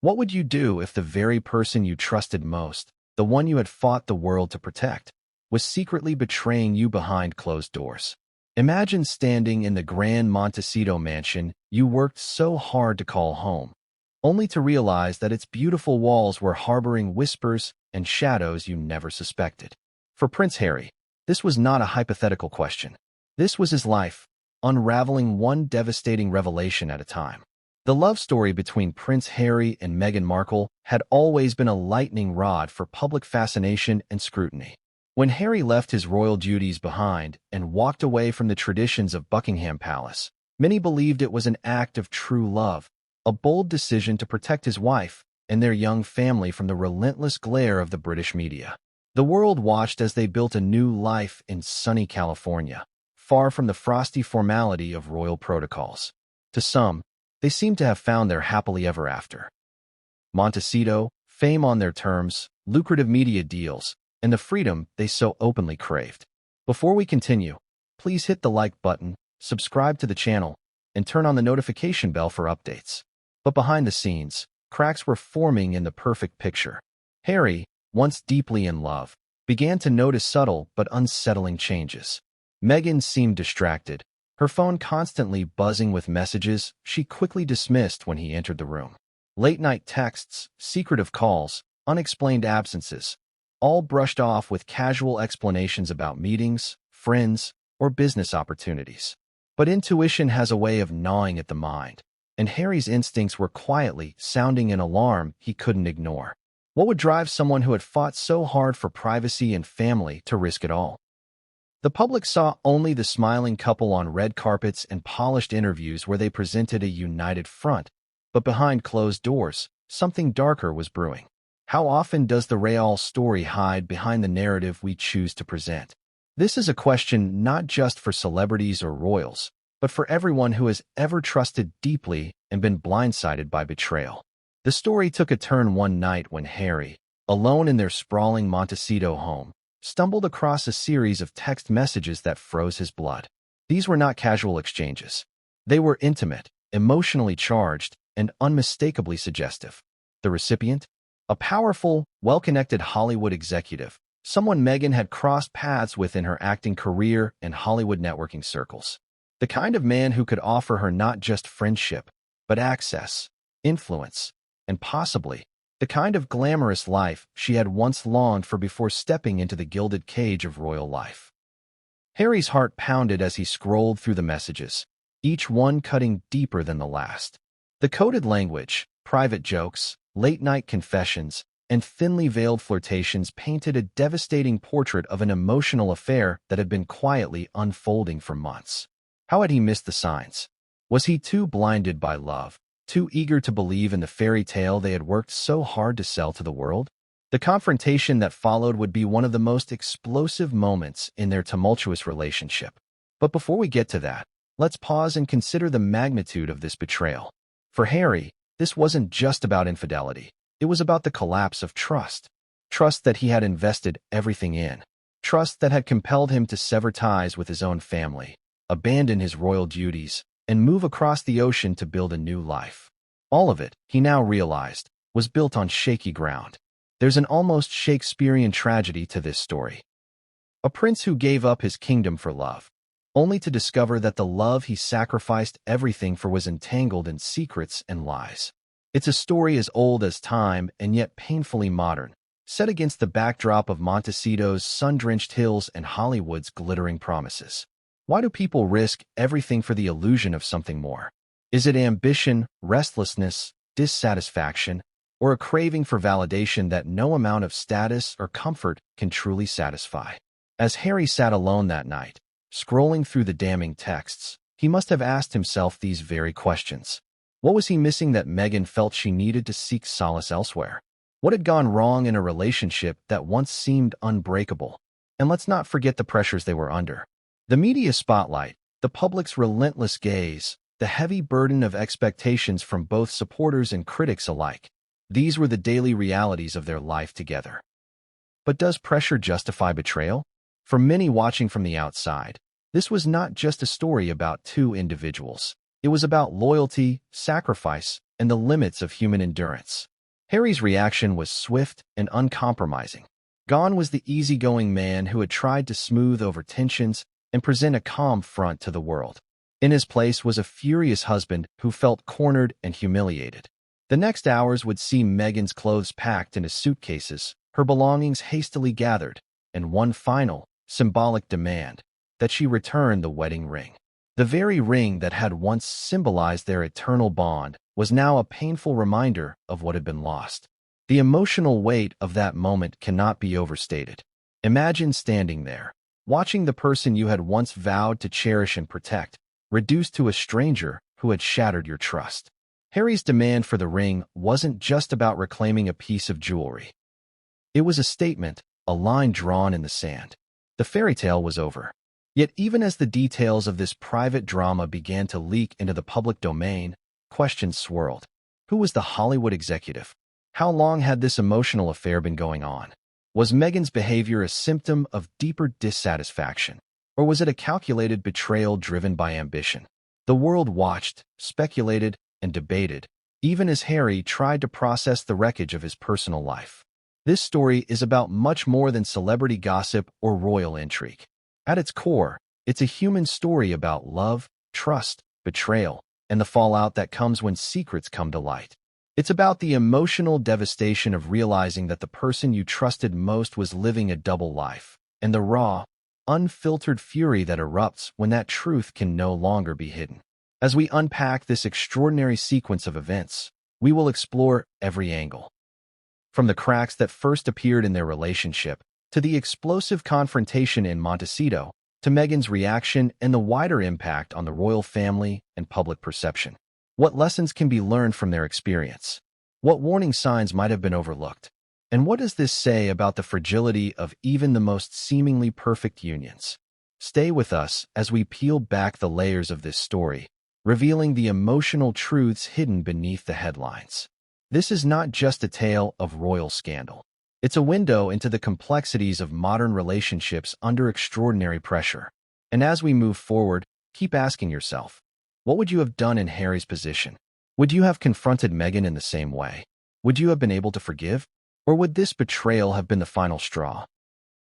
What would you do if the very person you trusted most, the one you had fought the world to protect, was secretly betraying you behind closed doors? Imagine standing in the grand Montecito mansion you worked so hard to call home, only to realize that its beautiful walls were harboring whispers and shadows you never suspected. For Prince Harry, this was not a hypothetical question. This was his life, unraveling one devastating revelation at a time. The love story between Prince Harry and Meghan Markle had always been a lightning rod for public fascination and scrutiny. When Harry left his royal duties behind and walked away from the traditions of Buckingham Palace, many believed it was an act of true love, a bold decision to protect his wife and their young family from the relentless glare of the British media. The world watched as they built a new life in sunny California, far from the frosty formality of royal protocols. To some, they seemed to have found their happily ever after. Montecito, fame on their terms, lucrative media deals, and the freedom they so openly craved. Before we continue, please hit the like button, subscribe to the channel, and turn on the notification bell for updates. But behind the scenes, cracks were forming in the perfect picture. Harry, once deeply in love, began to notice subtle but unsettling changes. Meghan seemed distracted, her phone constantly buzzing with messages she quickly dismissed when he entered the room. Late-night texts, secretive calls, unexplained absences, all brushed off with casual explanations about meetings, friends, or business opportunities. But intuition has a way of gnawing at the mind, and Harry's instincts were quietly sounding an alarm he couldn't ignore. What would drive someone who had fought so hard for privacy and family to risk it all? The public saw only the smiling couple on red carpets and polished interviews where they presented a united front, but behind closed doors, something darker was brewing. How often does the real story hide behind the narrative we choose to present? This is a question not just for celebrities or royals, but for everyone who has ever trusted deeply and been blindsided by betrayal. The story took a turn one night when Harry, alone in their sprawling Montecito home, stumbled across a series of text messages that froze his blood. These were not casual exchanges. They were intimate, emotionally charged, and unmistakably suggestive. The recipient? A powerful, well-connected Hollywood executive, someone Meghan had crossed paths with in her acting career and Hollywood networking circles. The kind of man who could offer her not just friendship, but access, influence, and possibly the kind of glamorous life she had once longed for before stepping into the gilded cage of royal life. Harry's heart pounded as he scrolled through the messages, each one cutting deeper than the last. The coded language, private jokes, late-night confessions, and thinly veiled flirtations painted a devastating portrait of an emotional affair that had been quietly unfolding for months. How had he missed the signs? Was he too blinded by love, too eager to believe in the fairy tale they had worked so hard to sell to the world? The confrontation that followed would be one of the most explosive moments in their tumultuous relationship. But before we get to that, let's pause and consider the magnitude of this betrayal. For Harry, this wasn't just about infidelity. It was about the collapse of trust. Trust that he had invested everything in. Trust that had compelled him to sever ties with his own family, abandon his royal duties, and move across the ocean to build a new life. All of it, he now realized, was built on shaky ground. There's an almost Shakespearean tragedy to this story. A prince who gave up his kingdom for love, only to discover that the love he sacrificed everything for was entangled in secrets and lies. It's a story as old as time and yet painfully modern, set against the backdrop of Montecito's sun-drenched hills and Hollywood's glittering promises. Why do people risk everything for the illusion of something more? Is it ambition, restlessness, dissatisfaction, or a craving for validation that no amount of status or comfort can truly satisfy? As Harry sat alone that night, scrolling through the damning texts, he must have asked himself these very questions. What was he missing that Meghan felt she needed to seek solace elsewhere? What had gone wrong in a relationship that once seemed unbreakable? And let's not forget the pressures they were under. The media spotlight, the public's relentless gaze, the heavy burden of expectations from both supporters and critics alike. These were the daily realities of their life together. But does pressure justify betrayal? For many watching from the outside, this was not just a story about two individuals. It was about loyalty, sacrifice, and the limits of human endurance. Harry's reaction was swift and uncompromising. Gone was the easygoing man who had tried to smooth over tensions and present a calm front to the world. In his place was a furious husband who felt cornered and humiliated. The next hours would see Meghan's clothes packed into suitcases, her belongings hastily gathered, and one final, symbolic demand, that she return the wedding ring. The very ring that had once symbolized their eternal bond was now a painful reminder of what had been lost. The emotional weight of that moment cannot be overstated. Imagine standing there, watching the person you had once vowed to cherish and protect, reduced to a stranger who had shattered your trust. Harry's demand for the ring wasn't just about reclaiming a piece of jewelry. It was a statement, a line drawn in the sand. The fairy tale was over. Yet even as the details of this private drama began to leak into the public domain, questions swirled. Who was the Hollywood executive? How long had this emotional affair been going on? Was Meghan's behavior a symptom of deeper dissatisfaction, or was it a calculated betrayal driven by ambition? The world watched, speculated, and debated, even as Harry tried to process the wreckage of his personal life. This story is about much more than celebrity gossip or royal intrigue. At its core, it's a human story about love, trust, betrayal, and the fallout that comes when secrets come to light. It's about the emotional devastation of realizing that the person you trusted most was living a double life, and the raw, unfiltered fury that erupts when that truth can no longer be hidden. As we unpack this extraordinary sequence of events, we will explore every angle. From the cracks that first appeared in their relationship, to the explosive confrontation in Montecito, to Meghan's reaction and the wider impact on the royal family and public perception. What lessons can be learned from their experience? What warning signs might have been overlooked? And what does this say about the fragility of even the most seemingly perfect unions? Stay with us as we peel back the layers of this story, revealing the emotional truths hidden beneath the headlines. This is not just a tale of royal scandal. It's a window into the complexities of modern relationships under extraordinary pressure. And as we move forward, keep asking yourself, what would you have done in Harry's position? Would you have confronted Meghan in the same way? Would you have been able to forgive? Or would this betrayal have been the final straw?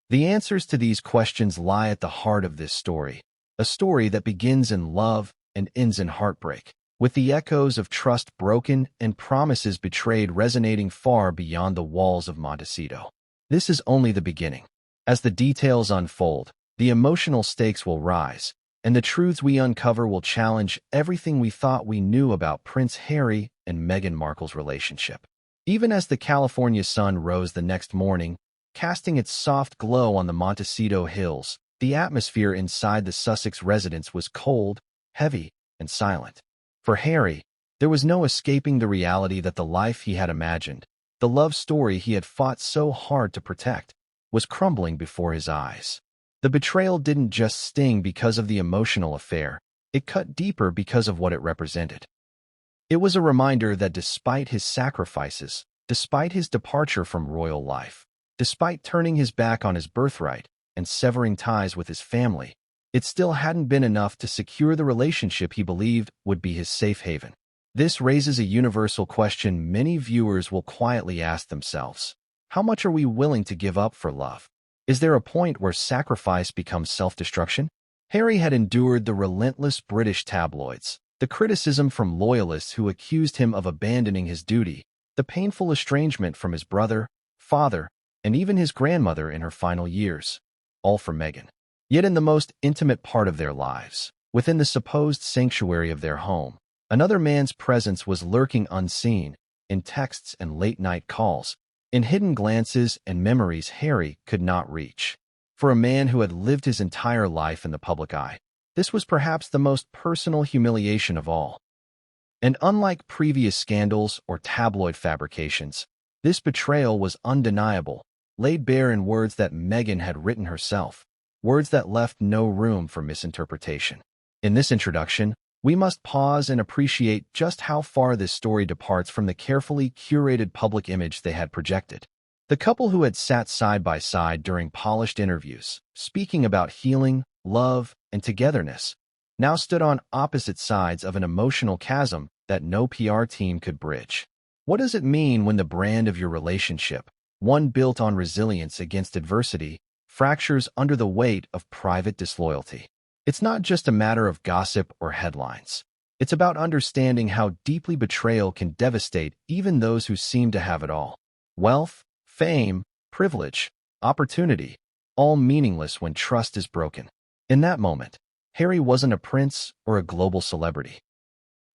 The answers to these questions lie at the heart of this story, a story that begins in love and ends in heartbreak, with the echoes of trust broken and promises betrayed resonating far beyond the walls of Montecito. This is only the beginning. As the details unfold, the emotional stakes will rise, and the truths we uncover will challenge everything we thought we knew about Prince Harry and Meghan Markle's relationship. Even as the California sun rose the next morning, casting its soft glow on the Montecito hills, the atmosphere inside the Sussex residence was cold, heavy, and silent. For Harry, there was no escaping the reality that the life he had imagined, the love story he had fought so hard to protect, was crumbling before his eyes. The betrayal didn't just sting because of the emotional affair, it cut deeper because of what it represented. It was a reminder that despite his sacrifices, despite his departure from royal life, despite turning his back on his birthright and severing ties with his family, it still hadn't been enough to secure the relationship he believed would be his safe haven. This raises a universal question many viewers will quietly ask themselves. How much are we willing to give up for love? Is there a point where sacrifice becomes self-destruction? Harry had endured the relentless British tabloids, the criticism from loyalists who accused him of abandoning his duty, the painful estrangement from his brother, father, and even his grandmother in her final years, all for Meghan. Yet in the most intimate part of their lives, within the supposed sanctuary of their home, another man's presence was lurking unseen, in texts and late-night calls, in hidden glances and memories Harry could not reach. For a man who had lived his entire life in the public eye, this was perhaps the most personal humiliation of all. And unlike previous scandals or tabloid fabrications, this betrayal was undeniable, laid bare in words that Meghan had written herself, words that left no room for misinterpretation. In this introduction, we must pause and appreciate just how far this story departs from the carefully curated public image they had projected. The couple who had sat side by side during polished interviews, speaking about healing, love, and togetherness, now stood on opposite sides of an emotional chasm that no PR team could bridge. What does it mean when the brand of your relationship, one built on resilience against adversity, fractures under the weight of private disloyalty? It's not just a matter of gossip or headlines. It's about understanding how deeply betrayal can devastate even those who seem to have it all. Wealth, fame, privilege, opportunity, all meaningless when trust is broken. In that moment, Harry wasn't a prince or a global celebrity.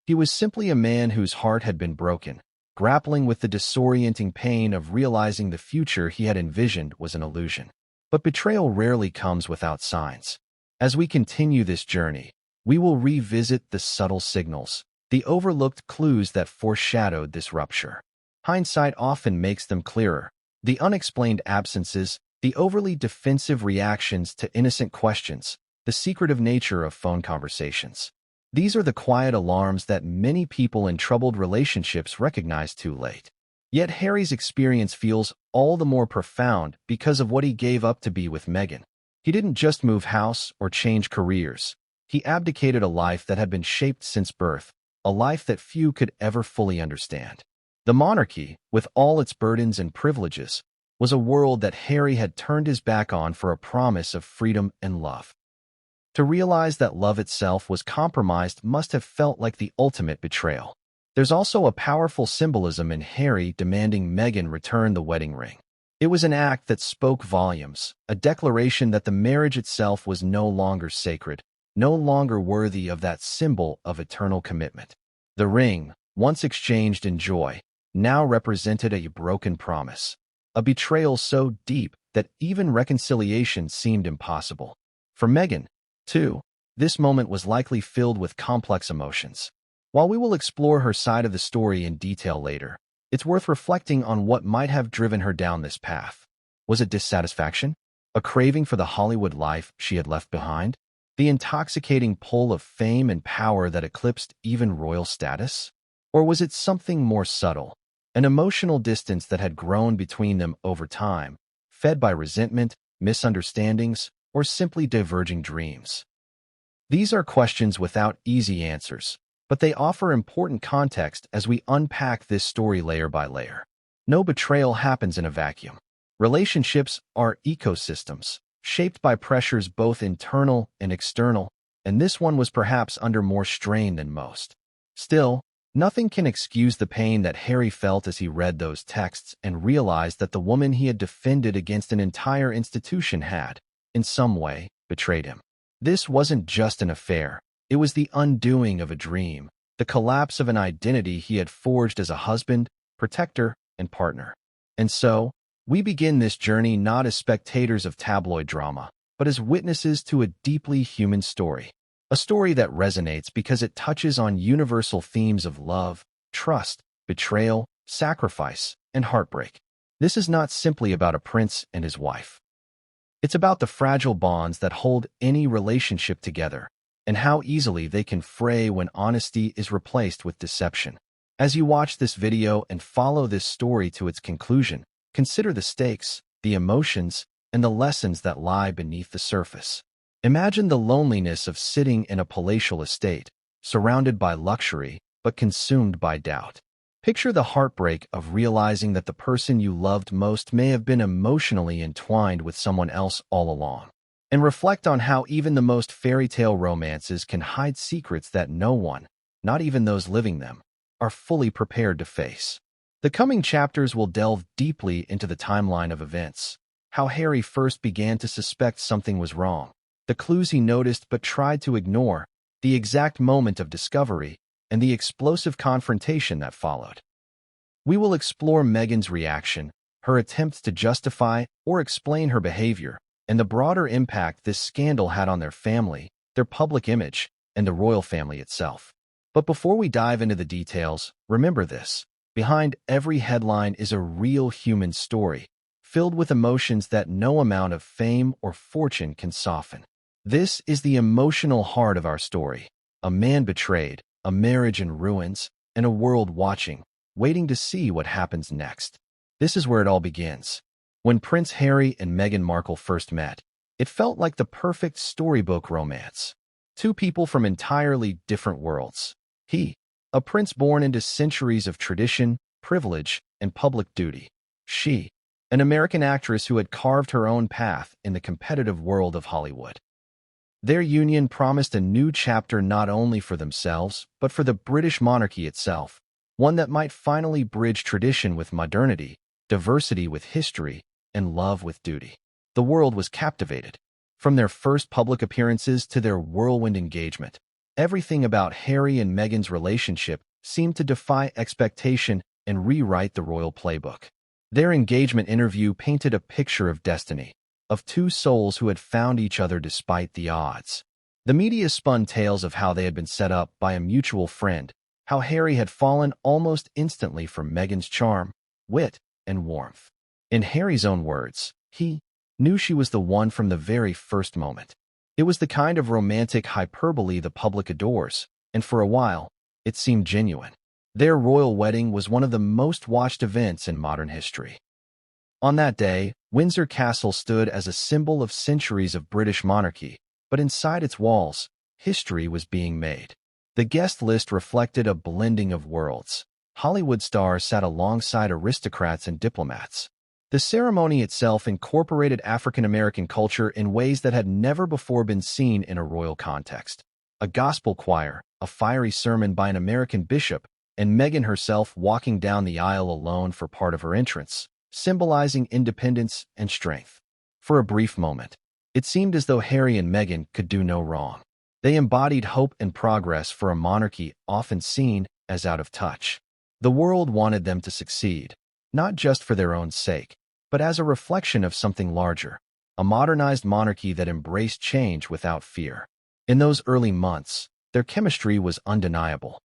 He was simply a man whose heart had been broken, grappling with the disorienting pain of realizing the future he had envisioned was an illusion. But betrayal rarely comes without signs. As we continue this journey, we will revisit the subtle signals, the overlooked clues that foreshadowed this rupture. Hindsight often makes them clearer. The unexplained absences, the overly defensive reactions to innocent questions, the secretive nature of phone conversations. These are the quiet alarms that many people in troubled relationships recognize too late. Yet Harry's experience feels all the more profound because of what he gave up to be with Meghan. He didn't just move house or change careers. He abdicated a life that had been shaped since birth, a life that few could ever fully understand. The monarchy, with all its burdens and privileges, was a world that Harry had turned his back on for a promise of freedom and love. To realize that love itself was compromised must have felt like the ultimate betrayal. There's also a powerful symbolism in Harry demanding Meghan return the wedding ring. It was an act that spoke volumes, a declaration that the marriage itself was no longer sacred, no longer worthy of that symbol of eternal commitment. The ring, once exchanged in joy, now represented a broken promise, a betrayal so deep that even reconciliation seemed impossible. For Meghan, too, this moment was likely filled with complex emotions. While we will explore her side of the story in detail later, it's worth reflecting on what might have driven her down this path. Was it dissatisfaction? A craving for the Hollywood life she had left behind? The intoxicating pull of fame and power that eclipsed even royal status? Or was it something more subtle, an emotional distance that had grown between them over time, fed by resentment, misunderstandings, or simply diverging dreams? These are questions without easy answers, but they offer important context as we unpack this story layer by layer. No betrayal happens in a vacuum. Relationships are ecosystems, shaped by pressures both internal and external, and this one was perhaps under more strain than most. Still, nothing can excuse the pain that Harry felt as he read those texts and realized that the woman he had defended against an entire institution had, in some way, betrayed him. This wasn't just an affair. It was the undoing of a dream, the collapse of an identity he had forged as a husband, protector, and partner. And so, we begin this journey not as spectators of tabloid drama, but as witnesses to a deeply human story. A story that resonates because it touches on universal themes of love, trust, betrayal, sacrifice, and heartbreak. This is not simply about a prince and his wife. It's about the fragile bonds that hold any relationship together, and how easily they can fray when honesty is replaced with deception. As you watch this video and follow this story to its conclusion, consider the stakes, the emotions, and the lessons that lie beneath the surface. Imagine the loneliness of sitting in a palatial estate, surrounded by luxury, but consumed by doubt. Picture the heartbreak of realizing that the person you loved most may have been emotionally entwined with someone else all along. And reflect on how even the most fairy tale romances can hide secrets that no one, not even those living them, are fully prepared to face. The coming chapters will delve deeply into the timeline of events, how Harry first began to suspect something was wrong, the clues he noticed but tried to ignore, the exact moment of discovery, and the explosive confrontation that followed. We will explore Meghan's reaction, her attempts to justify or explain her behavior, and the broader impact this scandal had on their family, their public image, and the royal family itself. But before we dive into the details, remember this: behind every headline is a real human story, filled with emotions that no amount of fame or fortune can soften. This is the emotional heart of our story: a man betrayed, a marriage in ruins, and a world watching, waiting to see what happens next. This is where it all begins. When Prince Harry and Meghan Markle first met, it felt like the perfect storybook romance. Two people from entirely different worlds. He, a prince born into centuries of tradition, privilege, and public duty. She, an American actress who had carved her own path in the competitive world of Hollywood. Their union promised a new chapter not only for themselves, but for the British monarchy itself, one that might finally bridge tradition with modernity, diversity with history, and love with duty. The world was captivated. From their first public appearances to their whirlwind engagement, everything about Harry and Meghan's relationship seemed to defy expectation and rewrite the royal playbook. Their engagement interview painted a picture of destiny, of two souls who had found each other despite the odds. The media spun tales of how they had been set up by a mutual friend, how Harry had fallen almost instantly for Meghan's charm, wit, and warmth. In Harry's own words, he knew she was the one from the very first moment. It was the kind of romantic hyperbole the public adores, and for a while, it seemed genuine. Their royal wedding was one of the most watched events in modern history. On that day, Windsor Castle stood as a symbol of centuries of British monarchy, but inside its walls, history was being made. The guest list reflected a blending of worlds. Hollywood stars sat alongside aristocrats and diplomats. The ceremony itself incorporated African-American culture in ways that had never before been seen in a royal context. A gospel choir, a fiery sermon by an American bishop, and Meghan herself walking down the aisle alone for part of her entrance, symbolizing independence and strength. For a brief moment, it seemed as though Harry and Meghan could do no wrong. They embodied hope and progress for a monarchy often seen as out of touch. The world wanted them to succeed, not just for their own sake, but as a reflection of something larger, a modernized monarchy that embraced change without fear. In those early months, their chemistry was undeniable.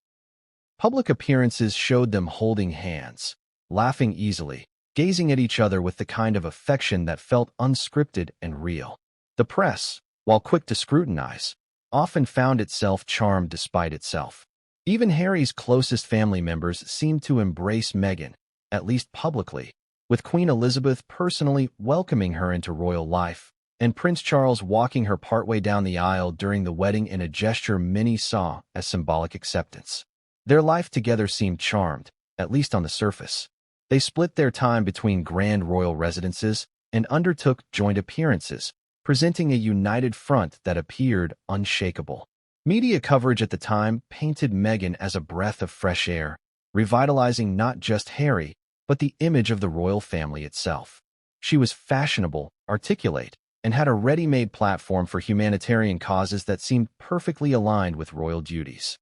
Public appearances showed them holding hands, laughing easily, gazing at each other with the kind of affection that felt unscripted and real. The press, while quick to scrutinize, often found itself charmed despite itself. Even Harry's closest family members seemed to embrace Meghan, at least publicly, with Queen Elizabeth personally welcoming her into royal life, and Prince Charles walking her partway down the aisle during the wedding in a gesture many saw as symbolic acceptance. Their life together seemed charmed, at least on the surface. They split their time between grand royal residences and undertook joint appearances, presenting a united front that appeared unshakable. Media coverage at the time painted Meghan as a breath of fresh air, revitalizing not just Harry, but the image of the royal family itself. She was fashionable, articulate, and had a ready-made platform for humanitarian causes that seemed perfectly aligned with royal duties.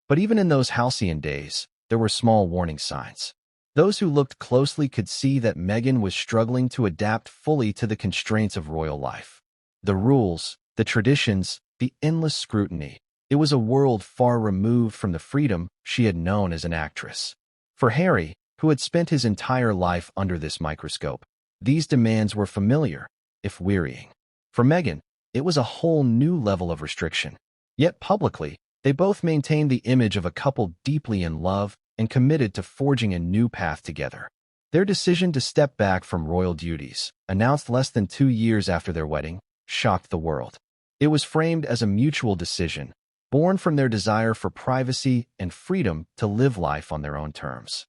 But even in those halcyon days, there were small warning signs. Those who looked closely could see that Meghan was struggling to adapt fully to the constraints of royal life. The rules, the traditions, the endless scrutiny. It was a world far removed from the freedom she had known as an actress. For Harry, who had spent his entire life under this microscope, these demands were familiar, if wearying. For Meghan, it was a whole new level of restriction. Yet publicly, they both maintained the image of a couple deeply in love and committed to forging a new path together. Their decision to step back from royal duties, announced less than 2 years after their wedding, shocked the world. It was framed as a mutual decision, born from their desire for privacy and freedom to live life on their own terms.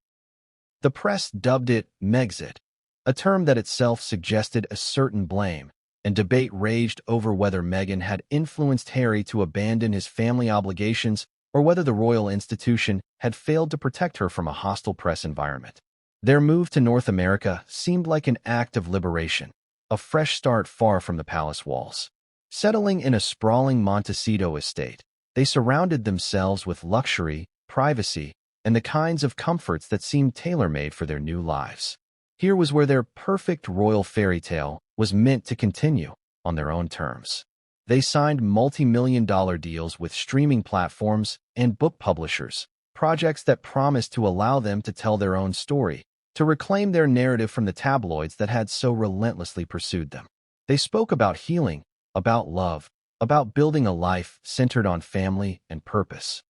The press dubbed it Megxit, a term that itself suggested a certain blame, and debate raged over whether Meghan had influenced Harry to abandon his family obligations or whether the royal institution had failed to protect her from a hostile press environment. Their move to North America seemed like an act of liberation, a fresh start far from the palace walls. Settling in a sprawling Montecito estate, they surrounded themselves with luxury, privacy, and the kinds of comforts that seemed tailor-made for their new lives. Here was where their perfect royal fairy tale was meant to continue, on their own terms. They signed multi-million-dollar deals with streaming platforms and book publishers, projects that promised to allow them to tell their own story, to reclaim their narrative from the tabloids that had so relentlessly pursued them. They spoke about healing, about love, about building a life centered on family and purpose.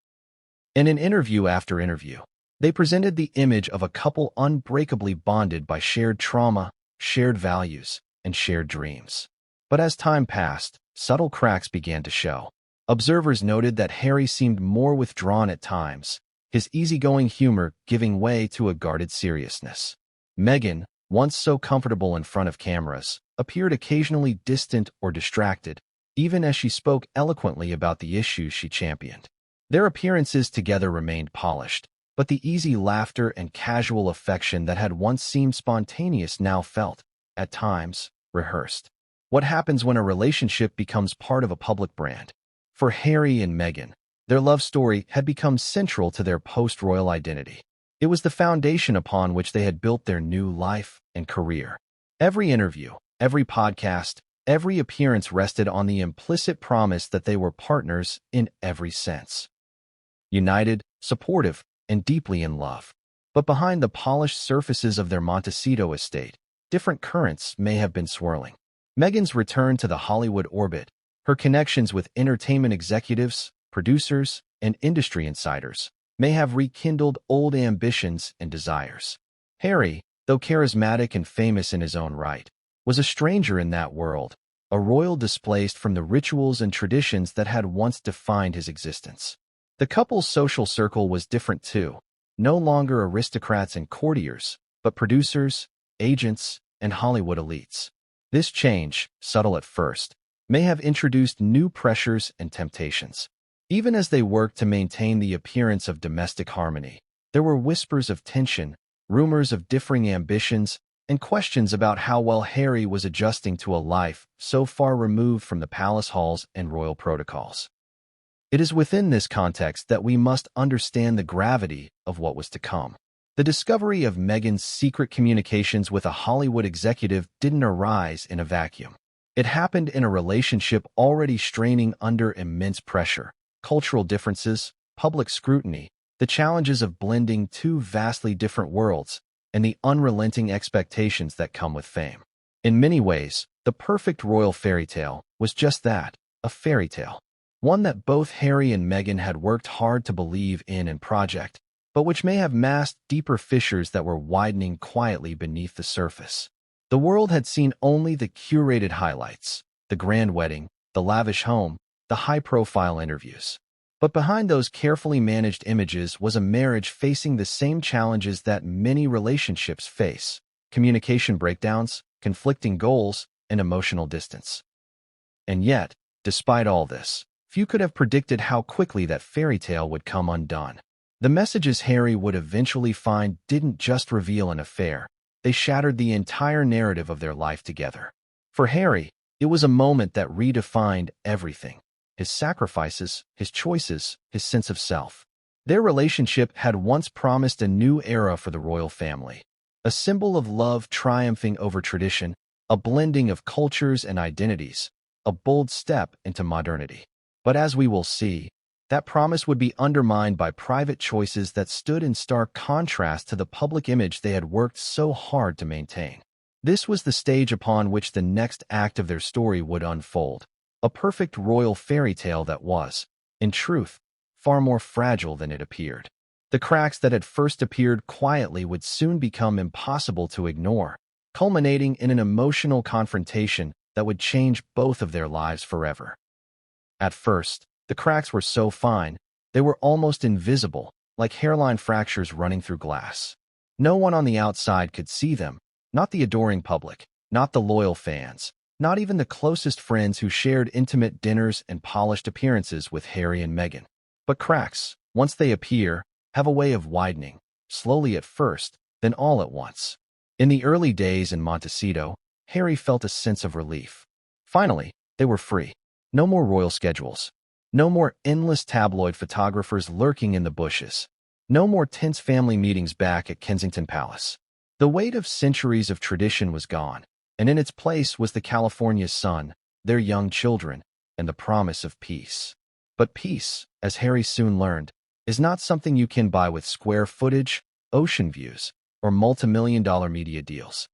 In an interview after interview, they presented the image of a couple unbreakably bonded by shared trauma, shared values, and shared dreams. But as time passed, subtle cracks began to show. Observers noted that Harry seemed more withdrawn at times, his easygoing humor giving way to a guarded seriousness. Meghan, once so comfortable in front of cameras, appeared occasionally distant or distracted, even as she spoke eloquently about the issues she championed. Their appearances together remained polished, but the easy laughter and casual affection that had once seemed spontaneous now felt, at times, rehearsed. What happens when a relationship becomes part of a public brand? For Harry and Meghan, their love story had become central to their post-royal identity. It was the foundation upon which they had built their new life and career. Every interview, every podcast, every appearance rested on the implicit promise that they were partners in every sense. United, supportive, and deeply in love. But behind the polished surfaces of their Montecito estate, different currents may have been swirling. Meghan's return to the Hollywood orbit, her connections with entertainment executives, producers, and industry insiders, may have rekindled old ambitions and desires. Harry, though charismatic and famous in his own right, was a stranger in that world, a royal displaced from the rituals and traditions that had once defined his existence. The couple's social circle was different too, no longer aristocrats and courtiers, but producers, agents, and Hollywood elites. This change, subtle at first, may have introduced new pressures and temptations. Even as they worked to maintain the appearance of domestic harmony, there were whispers of tension, rumors of differing ambitions, and questions about how well Harry was adjusting to a life so far removed from the palace halls and royal protocols. It is within this context that we must understand the gravity of what was to come. The discovery of Meghan's secret communications with a Hollywood executive didn't arise in a vacuum. It happened in a relationship already straining under immense pressure, cultural differences, public scrutiny, the challenges of blending two vastly different worlds, and the unrelenting expectations that come with fame. In many ways, the perfect royal fairy tale was just that, a fairy tale. One that both Harry and Meghan had worked hard to believe in and project, but which may have masked deeper fissures that were widening quietly beneath the surface. The world had seen only the curated highlights, the grand wedding, the lavish home, the high-profile interviews. But behind those carefully managed images was a marriage facing the same challenges that many relationships face: communication breakdowns, conflicting goals, and emotional distance. And yet, despite all this, few could have predicted how quickly that fairy tale would come undone. The messages Harry would eventually find didn't just reveal an affair, they shattered the entire narrative of their life together. For Harry, it was a moment that redefined everything: his sacrifices, his choices, his sense of self. Their relationship had once promised a new era for the royal family, a symbol of love triumphing over tradition, a blending of cultures and identities, a bold step into modernity. But as we will see, that promise would be undermined by private choices that stood in stark contrast to the public image they had worked so hard to maintain. This was the stage upon which the next act of their story would unfold, a perfect royal fairy tale that was, in truth, far more fragile than it appeared. The cracks that had first appeared quietly would soon become impossible to ignore, culminating in an emotional confrontation that would change both of their lives forever. At first, the cracks were so fine, they were almost invisible, like hairline fractures running through glass. No one on the outside could see them, not the adoring public, not the loyal fans, not even the closest friends who shared intimate dinners and polished appearances with Harry and Meghan. But cracks, once they appear, have a way of widening, slowly at first, then all at once. In the early days in Montecito, Harry felt a sense of relief. Finally, they were free. No more royal schedules. No more endless tabloid photographers lurking in the bushes. No more tense family meetings back at Kensington Palace. The weight of centuries of tradition was gone, and in its place was the California sun, their young children, and the promise of peace. But peace, as Harry soon learned, is not something you can buy with square footage, ocean views, or multi-million-dollar media deals.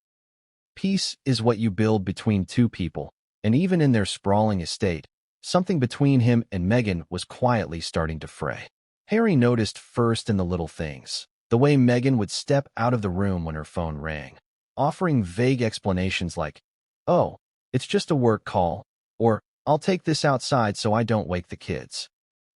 Peace is what you build between two people, and even in their sprawling estate, something between him and Meghan was quietly starting to fray. Harry noticed first in the little things, the way Meghan would step out of the room when her phone rang, offering vague explanations like, "Oh, it's just a work call," or "I'll take this outside so I don't wake the kids."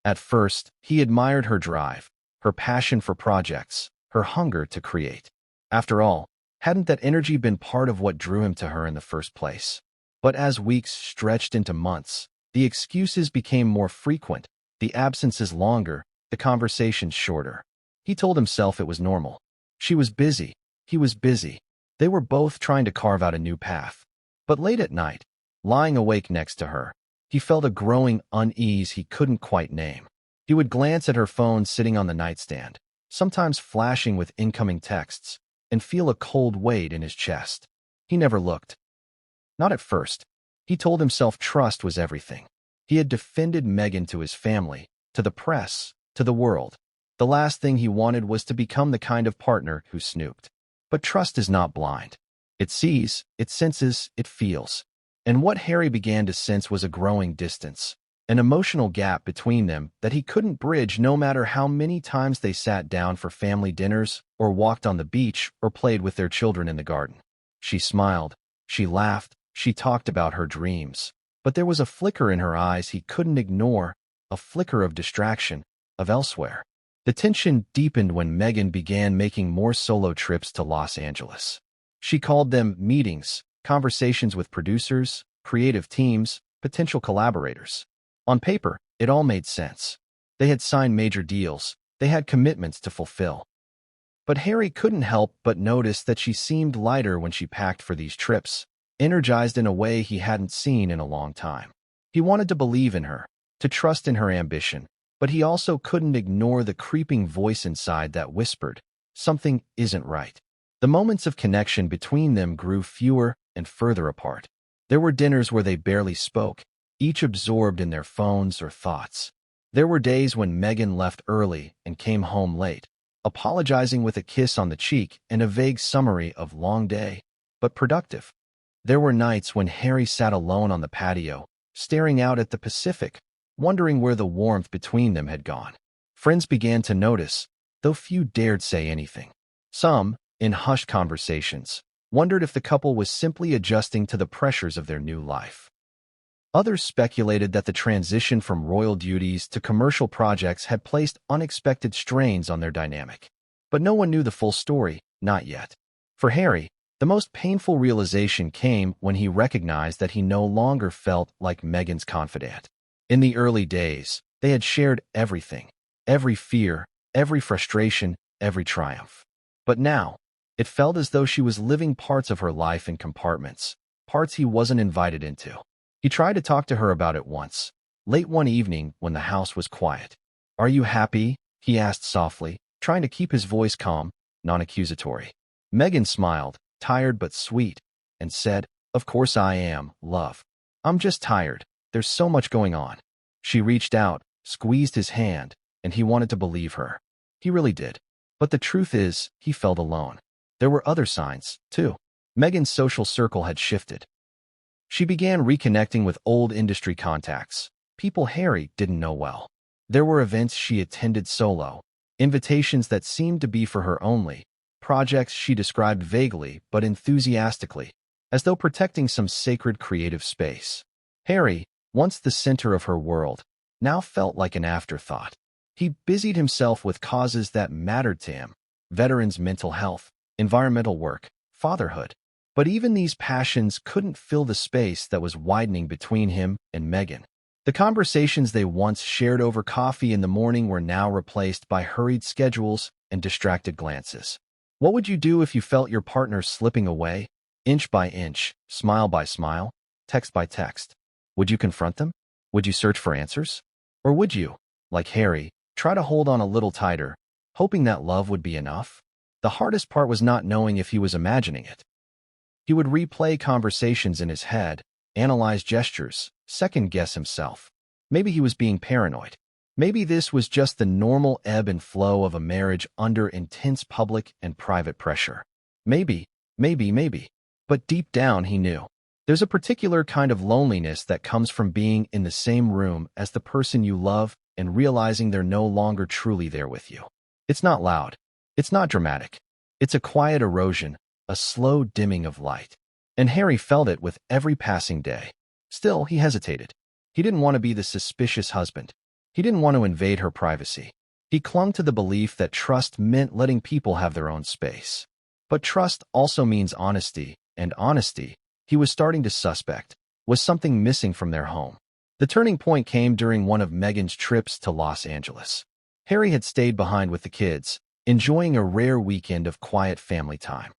At first, he admired her drive, her passion for projects, her hunger to create. After all, hadn't that energy been part of what drew him to her in the first place? But as weeks stretched into months, the excuses became more frequent, the absences longer, the conversations shorter. He told himself it was normal. She was busy. He was busy. They were both trying to carve out a new path. But late at night, lying awake next to her, he felt a growing unease he couldn't quite name. He would glance at her phone sitting on the nightstand, sometimes flashing with incoming texts, and feel a cold weight in his chest. He never looked. Not at first. He told himself trust was everything. He had defended Meghan to his family, to the press, to the world. The last thing he wanted was to become the kind of partner who snooped. But trust is not blind. It sees, it senses, it feels. And what Harry began to sense was a growing distance, an emotional gap between them that he couldn't bridge no matter how many times they sat down for family dinners, or walked on the beach, or played with their children in the garden. She smiled, she laughed, she talked about her dreams. But there was a flicker in her eyes he couldn't ignore, a flicker of distraction, of elsewhere. The tension deepened when Meghan began making more solo trips to Los Angeles. She called them meetings, conversations with producers, creative teams, potential collaborators. On paper, it all made sense. They had signed major deals. They had commitments to fulfill. But Harry couldn't help but notice that she seemed lighter when she packed for these trips, energized in a way he hadn't seen in a long time. He wanted to believe in her, to trust in her ambition, but he also couldn't ignore the creeping voice inside that whispered, something isn't right. The moments of connection between them grew fewer and further apart. There were dinners where they barely spoke, each absorbed in their phones or thoughts. There were days when Meghan left early and came home late, apologizing with a kiss on the cheek and a vague summary of long day, but productive. There were nights when Harry sat alone on the patio, staring out at the Pacific, wondering where the warmth between them had gone. Friends began to notice, though few dared say anything. Some, in hushed conversations, wondered if the couple was simply adjusting to the pressures of their new life. Others speculated that the transition from royal duties to commercial projects had placed unexpected strains on their dynamic. But no one knew the full story, not yet. For Harry, the most painful realization came when he recognized that he no longer felt like Meghan's confidant. In the early days, they had shared everything, every fear, every frustration, every triumph. But now, it felt as though she was living parts of her life in compartments, parts he wasn't invited into. He tried to talk to her about it once, late one evening when the house was quiet. "Are you happy?" he asked softly, trying to keep his voice calm, non-accusatory. Meghan smiled, tired but sweet, and said, "Of course I am, love. I'm just tired. There's so much going on." She reached out, squeezed his hand, and he wanted to believe her. He really did. But the truth is, he felt alone. There were other signs, too. Meghan's social circle had shifted. She began reconnecting with old industry contacts, people Harry didn't know well. There were events she attended solo, invitations that seemed to be for her only, projects she described vaguely but enthusiastically, as though protecting some sacred creative space. Harry, once the center of her world, now felt like an afterthought. He busied himself with causes that mattered to him: veterans' mental health, environmental work, fatherhood. But even these passions couldn't fill the space that was widening between him and Meghan. The conversations they once shared over coffee in the morning were now replaced by hurried schedules and distracted glances. What would you do if you felt your partner slipping away, inch by inch, smile by smile, text by text? Would you confront them? Would you search for answers? Or would you, like Harry, try to hold on a little tighter, hoping that love would be enough? The hardest part was not knowing if he was imagining it. He would replay conversations in his head, analyze gestures, second-guess himself. Maybe he was being paranoid. Maybe this was just the normal ebb and flow of a marriage under intense public and private pressure. Maybe. But deep down he knew. There's a particular kind of loneliness that comes from being in the same room as the person you love and realizing they're no longer truly there with you. It's not loud. It's not dramatic. It's a quiet erosion, a slow dimming of light. And Harry felt it with every passing day. Still, he hesitated. He didn't want to be the suspicious husband. He didn't want to invade her privacy. He clung to the belief that trust meant letting people have their own space. But trust also means honesty, and honesty, he was starting to suspect, was something missing from their home. The turning point came during one of Meghan's trips to Los Angeles. Harry had stayed behind with the kids, enjoying a rare weekend of quiet family time.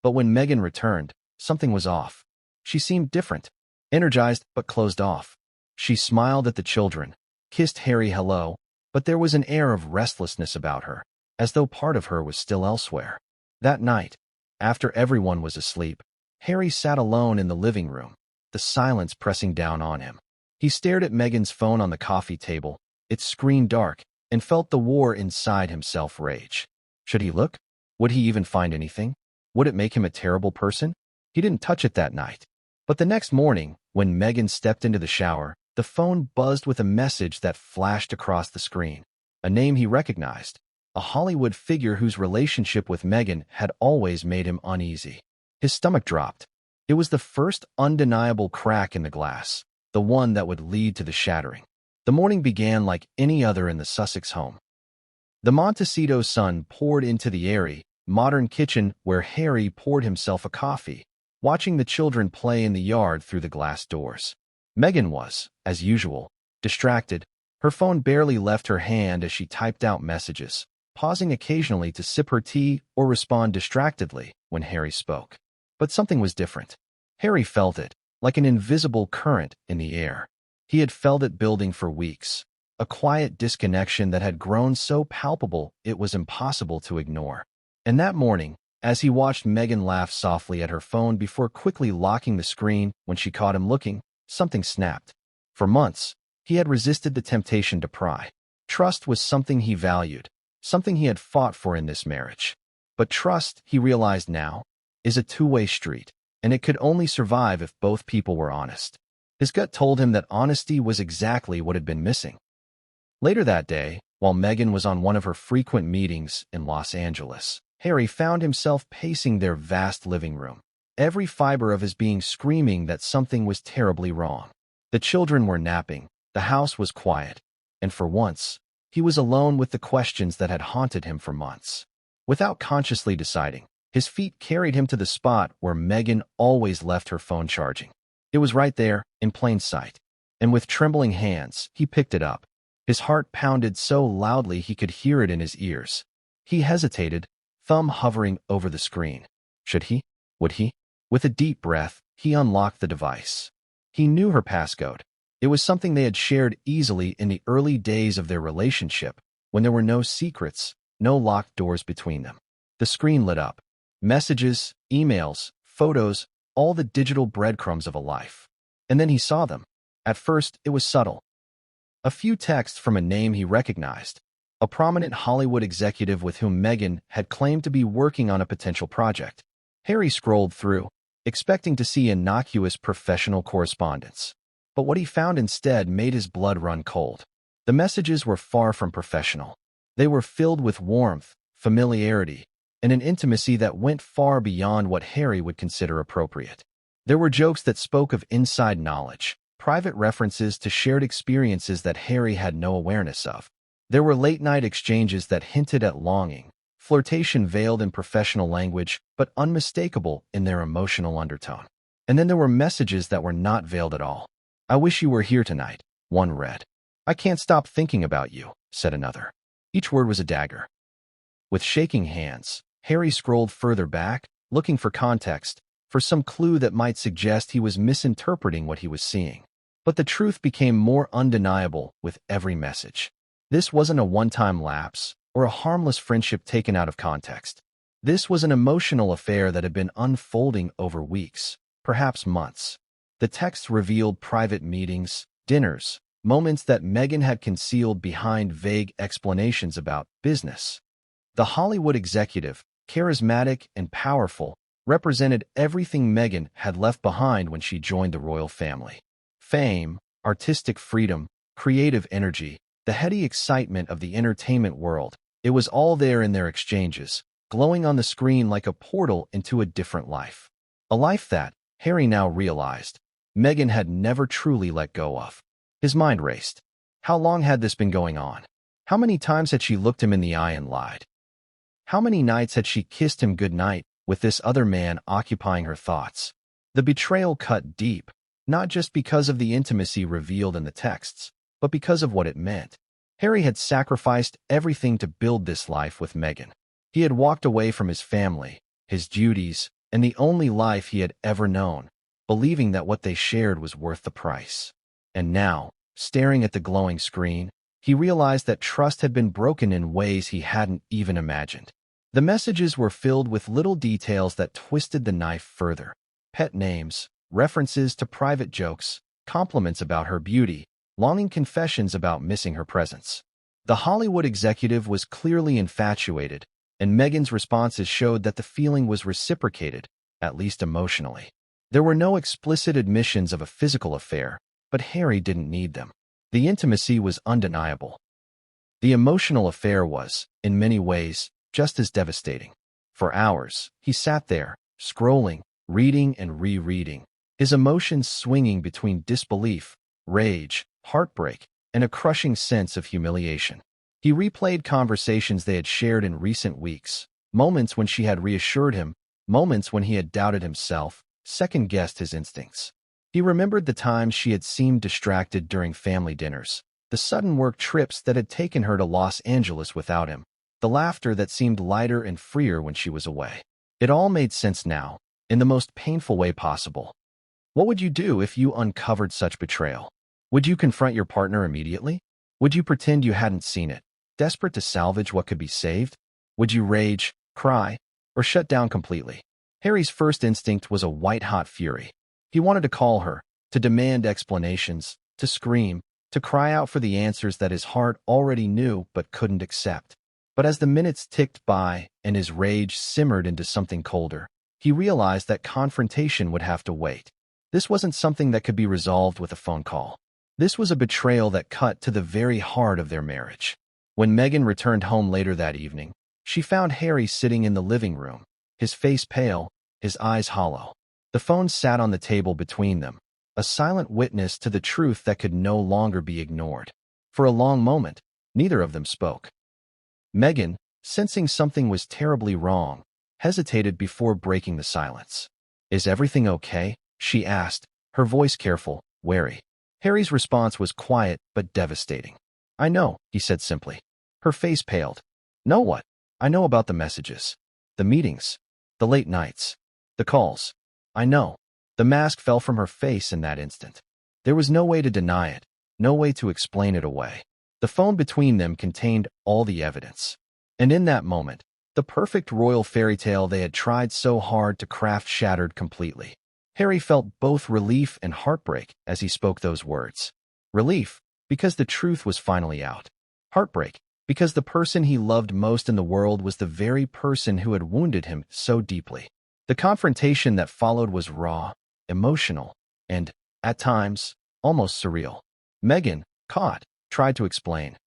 But when Meghan returned, something was off. She seemed different, energized but closed off. She smiled at the children, kissed Harry hello, but there was an air of restlessness about her, as though part of her was still elsewhere. That night, after everyone was asleep, Harry sat alone in the living room, the silence pressing down on him. He stared at Meghan's phone on the coffee table, its screen dark, and felt the war inside himself rage. Should he look? Would he even find anything? Would it make him a terrible person? He didn't touch it that night. But the next morning, when Meghan stepped into the shower, the phone buzzed with a message that flashed across the screen. A name he recognized, a Hollywood figure whose relationship with Meghan had always made him uneasy. His stomach dropped. It was the first undeniable crack in the glass, the one that would lead to the shattering. The morning began like any other in the Sussex home. The Montecito sun poured into the airy, modern kitchen where Harry poured himself a coffee, watching the children play in the yard through the glass doors. Meghan was, as usual, distracted. Her phone barely left her hand as she typed out messages, pausing occasionally to sip her tea or respond distractedly when Harry spoke. But something was different. Harry felt it, like an invisible current in the air. He had felt it building for weeks, a quiet disconnection that had grown so palpable it was impossible to ignore. And that morning, as he watched Meghan laugh softly at her phone before quickly locking the screen when she caught him looking, something snapped. For months, he had resisted the temptation to pry. Trust was something he valued, something he had fought for in this marriage. But trust, he realized now, is a two-way street, and it could only survive if both people were honest. His gut told him that honesty was exactly what had been missing. Later that day, while Meghan was on one of her frequent meetings in Los Angeles, Harry found himself pacing their vast living room, every fiber of his being screaming that something was terribly wrong. The children were napping, the house was quiet, and for once, he was alone with the questions that had haunted him for months. Without consciously deciding, his feet carried him to the spot where Meghan always left her phone charging. It was right there, in plain sight, and with trembling hands, he picked it up. His heart pounded so loudly he could hear it in his ears. He hesitated, thumb hovering over the screen. Should he? Would he? With a deep breath, he unlocked the device. He knew her passcode. It was something they had shared easily in the early days of their relationship, when there were no secrets, no locked doors between them. The screen lit up. Messages, emails, photos, all the digital breadcrumbs of a life. And then he saw them. At first, it was subtle. A few texts from a name he recognized, a prominent Hollywood executive with whom Meghan had claimed to be working on a potential project. Harry scrolled through, expecting to see innocuous professional correspondence. But what he found instead made his blood run cold. The messages were far from professional. They were filled with warmth, familiarity, and an intimacy that went far beyond what Harry would consider appropriate. There were jokes that spoke of inside knowledge, private references to shared experiences that Harry had no awareness of. There were late-night exchanges that hinted at longing, flirtation veiled in professional language, but unmistakable in their emotional undertone. And then there were messages that were not veiled at all. "I wish you were here tonight," one read. "I can't stop thinking about you," said another. Each word was a dagger. With shaking hands, Harry scrolled further back, looking for context, for some clue that might suggest he was misinterpreting what he was seeing. But the truth became more undeniable with every message. This wasn't a one-time lapse or a harmless friendship taken out of context. This was an emotional affair that had been unfolding over weeks, perhaps months. The texts revealed private meetings, dinners, moments that Meghan had concealed behind vague explanations about business. The Hollywood executive, charismatic and powerful, represented everything Meghan had left behind when she joined the royal family. Fame, artistic freedom, creative energy, the heady excitement of the entertainment world, it was all there in their exchanges, glowing on the screen like a portal into a different life. A life that, Harry now realized, Meghan had never truly let go of. His mind raced. How long had this been going on? How many times had she looked him in the eye and lied? How many nights had she kissed him goodnight with this other man occupying her thoughts? The betrayal cut deep, not just because of the intimacy revealed in the texts, but because of what it meant. Harry had sacrificed everything to build this life with Meghan. He had walked away from his family, his duties, and the only life he had ever known, believing that what they shared was worth the price. And now, staring at the glowing screen, he realized that trust had been broken in ways he hadn't even imagined. The messages were filled with little details that twisted the knife further. Pet names, references to private jokes, compliments about her beauty, longing confessions about missing her presence. The Hollywood executive was clearly infatuated, and Meghan's responses showed that the feeling was reciprocated, at least emotionally. There were no explicit admissions of a physical affair, but Harry didn't need them. The intimacy was undeniable. The emotional affair was, in many ways, just as devastating. For hours, he sat there, scrolling, reading and rereading, his emotions swinging between disbelief, rage, heartbreak, and a crushing sense of humiliation. He replayed conversations they had shared in recent weeks, moments when she had reassured him, moments when he had doubted himself, second-guessed his instincts. He remembered the times she had seemed distracted during family dinners, the sudden work trips that had taken her to Los Angeles without him, the laughter that seemed lighter and freer when she was away. It all made sense now, in the most painful way possible. What would you do if you uncovered such betrayal? Would you confront your partner immediately? Would you pretend you hadn't seen it, desperate to salvage what could be saved? Would you rage, cry, or shut down completely? Harry's first instinct was a white-hot fury. He wanted to call her, to demand explanations, to scream, to cry out for the answers that his heart already knew but couldn't accept. But as the minutes ticked by and his rage simmered into something colder, he realized that confrontation would have to wait. This wasn't something that could be resolved with a phone call. This was a betrayal that cut to the very heart of their marriage. When Meghan returned home later that evening, she found Harry sitting in the living room, his face pale, his eyes hollow. The phone sat on the table between them, a silent witness to the truth that could no longer be ignored. For a long moment, neither of them spoke. Meghan, sensing something was terribly wrong, hesitated before breaking the silence. "Is everything okay?" she asked, her voice careful, wary. Harry's response was quiet but devastating. "I know," he said simply. Her face paled. "Know what?" "I know about the messages, the meetings, the late nights, the calls. I know." The mask fell from her face in that instant. There was no way to deny it, no way to explain it away. The phone between them contained all the evidence. And in that moment, the perfect royal fairy tale they had tried so hard to craft shattered completely. Harry felt both relief and heartbreak as he spoke those words. Relief, because the truth was finally out. Heartbreak, because the person he loved most in the world was the very person who had wounded him so deeply. The confrontation that followed was raw, emotional, and, at times, almost surreal. Meghan, caught, tried to explain,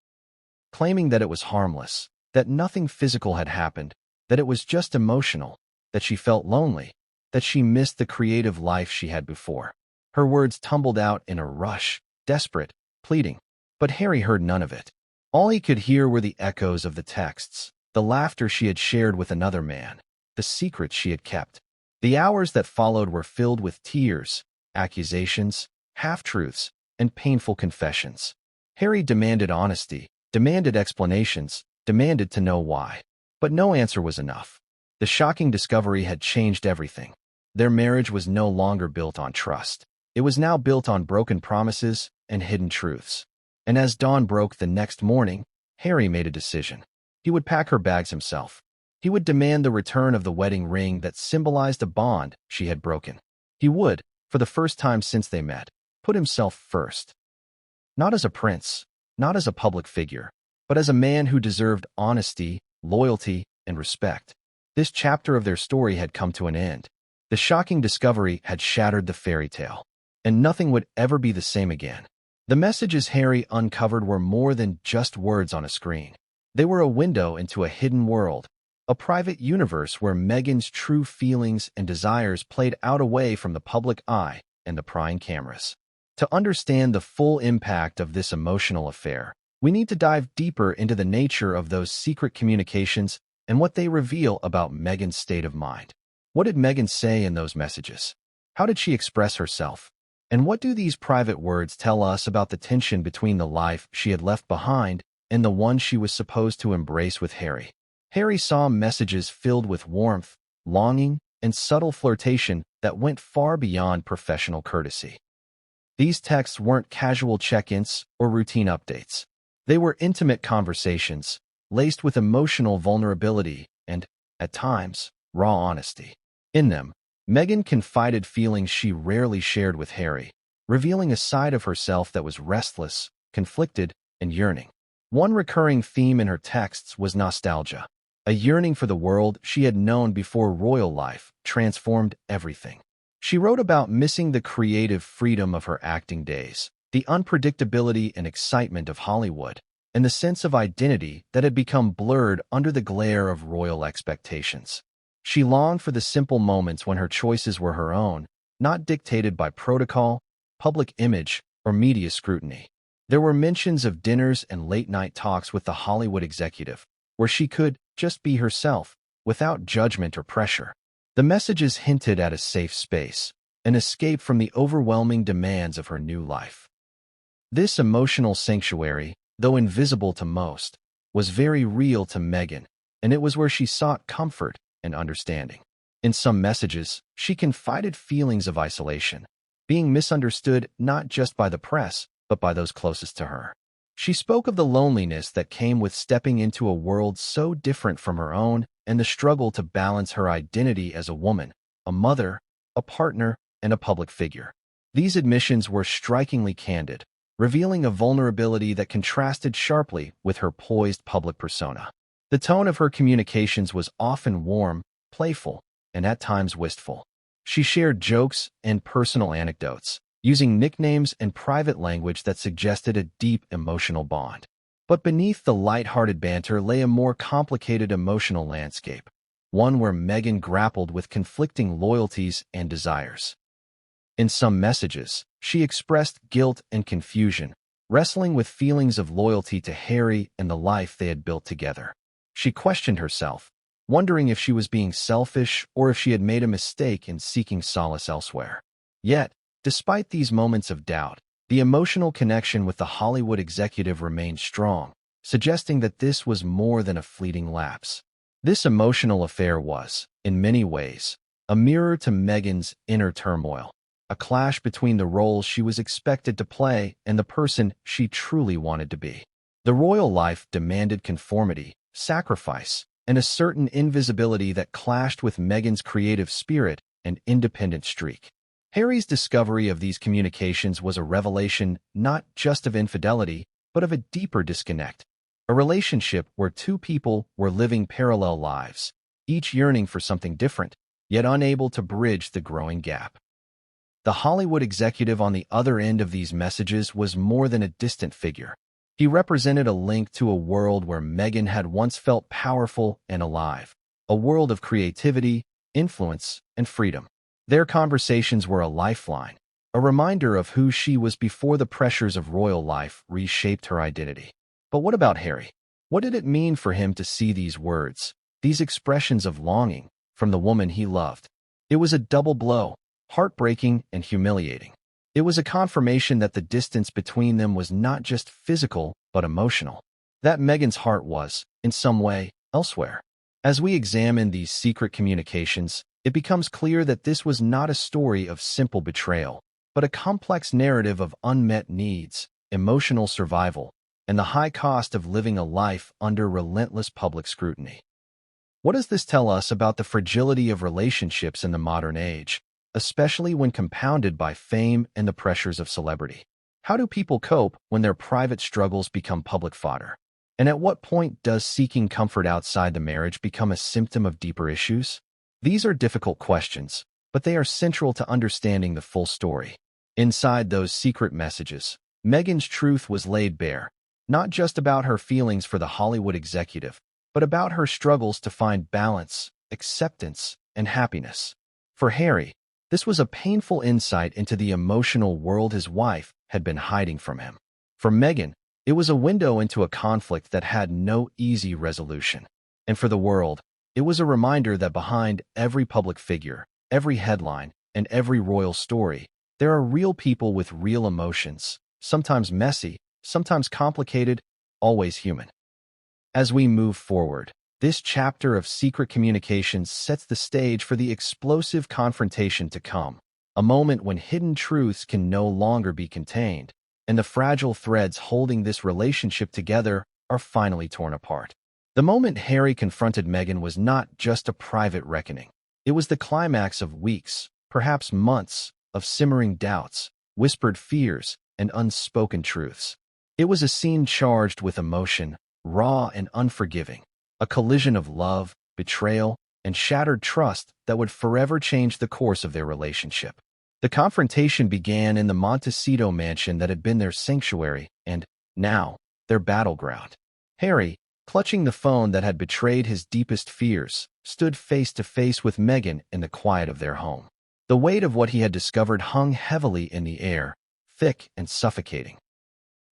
claiming that it was harmless, that nothing physical had happened, that it was just emotional, that she felt lonely, that she missed the creative life she had before. Her words tumbled out in a rush, desperate, pleading. But Harry heard none of it. All he could hear were the echoes of the texts, the laughter she had shared with another man, the secrets she had kept. The hours that followed were filled with tears, accusations, half-truths, and painful confessions. Harry demanded honesty, demanded explanations, demanded to know why. But no answer was enough. The shocking discovery had changed everything. Their marriage was no longer built on trust. It was now built on broken promises and hidden truths. And as dawn broke the next morning, Harry made a decision. He would pack her bags himself. He would demand the return of the wedding ring that symbolized a bond she had broken. He would, for the first time since they met, put himself first. Not as a prince, not as a public figure, but as a man who deserved honesty, loyalty, and respect. This chapter of their story had come to an end. The shocking discovery had shattered the fairy tale, and nothing would ever be the same again. The messages Harry uncovered were more than just words on a screen. They were a window into a hidden world, a private universe where Meghan's true feelings and desires played out away from the public eye and the prying cameras. To understand the full impact of this emotional affair, We need to dive deeper into the nature of those secret communications and what they reveal about Meghan's state of mind. What did Meghan say in those messages? How did she express herself? And what do these private words tell us about the tension between the life she had left behind and the one she was supposed to embrace with Harry? Harry saw messages filled with warmth, longing, and subtle flirtation that went far beyond professional courtesy. These texts weren't casual check-ins or routine updates. They were intimate conversations, laced with emotional vulnerability and, at times, raw honesty. In them, Meghan confided feelings she rarely shared with Harry, revealing a side of herself that was restless, conflicted, and yearning. One recurring theme in her texts was nostalgia, a yearning for the world she had known before royal life transformed everything. She wrote about missing the creative freedom of her acting days, the unpredictability and excitement of Hollywood, and the sense of identity that had become blurred under the glare of royal expectations. She longed for the simple moments when her choices were her own, not dictated by protocol, public image, or media scrutiny. There were mentions of dinners and late-night talks with the Hollywood executive, where she could just be herself, without judgment or pressure. The messages hinted at a safe space, an escape from the overwhelming demands of her new life. This emotional sanctuary, though invisible to most, was very real to Meghan, and it was where she sought comfort and understanding. In some messages, she confided feelings of isolation, being misunderstood not just by the press, but by those closest to her. She spoke of the loneliness that came with stepping into a world so different from her own and the struggle to balance her identity as a woman, a mother, a partner, and a public figure. These admissions were strikingly candid, revealing a vulnerability that contrasted sharply with her poised public persona. The tone of her communications was often warm, playful, and at times wistful. She shared jokes and personal anecdotes, using nicknames and private language that suggested a deep emotional bond. But beneath the light-hearted banter lay a more complicated emotional landscape, one where Meghan grappled with conflicting loyalties and desires. In some messages, she expressed guilt and confusion, wrestling with feelings of loyalty to Harry and the life they had built together. She questioned herself, wondering if she was being selfish or if she had made a mistake in seeking solace elsewhere. Yet, despite these moments of doubt, the emotional connection with the Hollywood executive remained strong, suggesting that this was more than a fleeting lapse. This emotional affair was, in many ways, a mirror to Meghan's inner turmoil, a clash between the roles she was expected to play and the person she truly wanted to be. The royal life demanded conformity, sacrifice, and a certain invisibility that clashed with Meghan's creative spirit and independent streak. Harry's discovery of these communications was a revelation not just of infidelity, but of a deeper disconnect, a relationship where two people were living parallel lives, each yearning for something different, yet unable to bridge the growing gap. The Hollywood executive on the other end of these messages was more than a distant figure. He represented a link to a world where Meghan had once felt powerful and alive, a world of creativity, influence, and freedom. Their conversations were a lifeline, a reminder of who she was before the pressures of royal life reshaped her identity. But what about Harry? What did it mean for him to see these words, these expressions of longing, from the woman he loved? It was a double blow, heartbreaking and humiliating. It was a confirmation that the distance between them was not just physical, but emotional. That Meghan's heart was, in some way, elsewhere. As we examine these secret communications, it becomes clear that this was not a story of simple betrayal, but a complex narrative of unmet needs, emotional survival, and the high cost of living a life under relentless public scrutiny. What does this tell us about the fragility of relationships in the modern age, especially when compounded by fame and the pressures of celebrity? How do people cope when their private struggles become public fodder? And at what point does seeking comfort outside the marriage become a symptom of deeper issues? These are difficult questions, but they are central to understanding the full story. Inside those secret messages, Meghan's truth was laid bare, not just about her feelings for the Hollywood executive, but about her struggles to find balance, acceptance, and happiness. For Harry, this was a painful insight into the emotional world his wife had been hiding from him. For Meghan, It was a window into a conflict that had no easy resolution. And for the world, it was a reminder that behind every public figure, every headline, and every royal story, there are real people with real emotions, sometimes messy, sometimes complicated, always human. As we move forward, this chapter of secret communications sets the stage for the explosive confrontation to come, a moment when hidden truths can no longer be contained, and the fragile threads holding this relationship together are finally torn apart. The moment Harry confronted Meghan was not just a private reckoning. It was the climax of weeks, perhaps months, of simmering doubts, whispered fears, and unspoken truths. It was a scene charged with emotion, raw and unforgiving, a collision of love, betrayal, and shattered trust that would forever change the course of their relationship. The confrontation began in the Montecito mansion that had been their sanctuary and, now, their battleground. Harry, clutching the phone that had betrayed his deepest fears, stood face to face with Meghan in the quiet of their home. The weight of what he had discovered hung heavily in the air, thick and suffocating.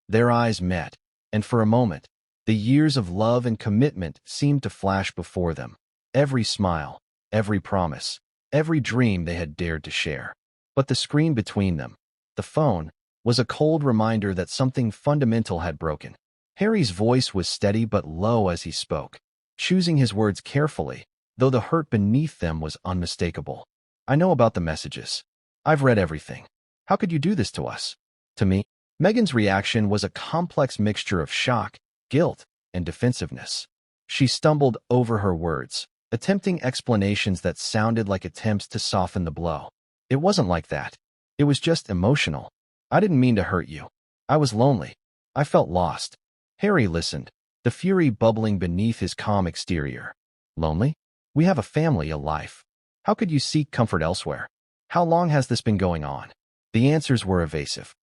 Their eyes met, and for a moment, the years of love and commitment seemed to flash before them. Every smile, every promise, every dream they had dared to share. But the screen between them, the phone, was a cold reminder that something fundamental had broken. Harry's voice was steady but low as he spoke, choosing his words carefully, though the hurt beneath them was unmistakable. "I know about the messages. I've read everything. How could you do this to us?" To me, Meghan's reaction was a complex mixture of shock, guilt, and defensiveness. She stumbled over her words, attempting explanations that sounded like attempts to soften the blow. "It wasn't like that. It was just emotional. I didn't mean to hurt you. I was lonely. I felt lost." Harry listened, the fury bubbling beneath his calm exterior. "Lonely? We have a family, a life. How could you seek comfort elsewhere? How long has this been going on?" The answers were evasive.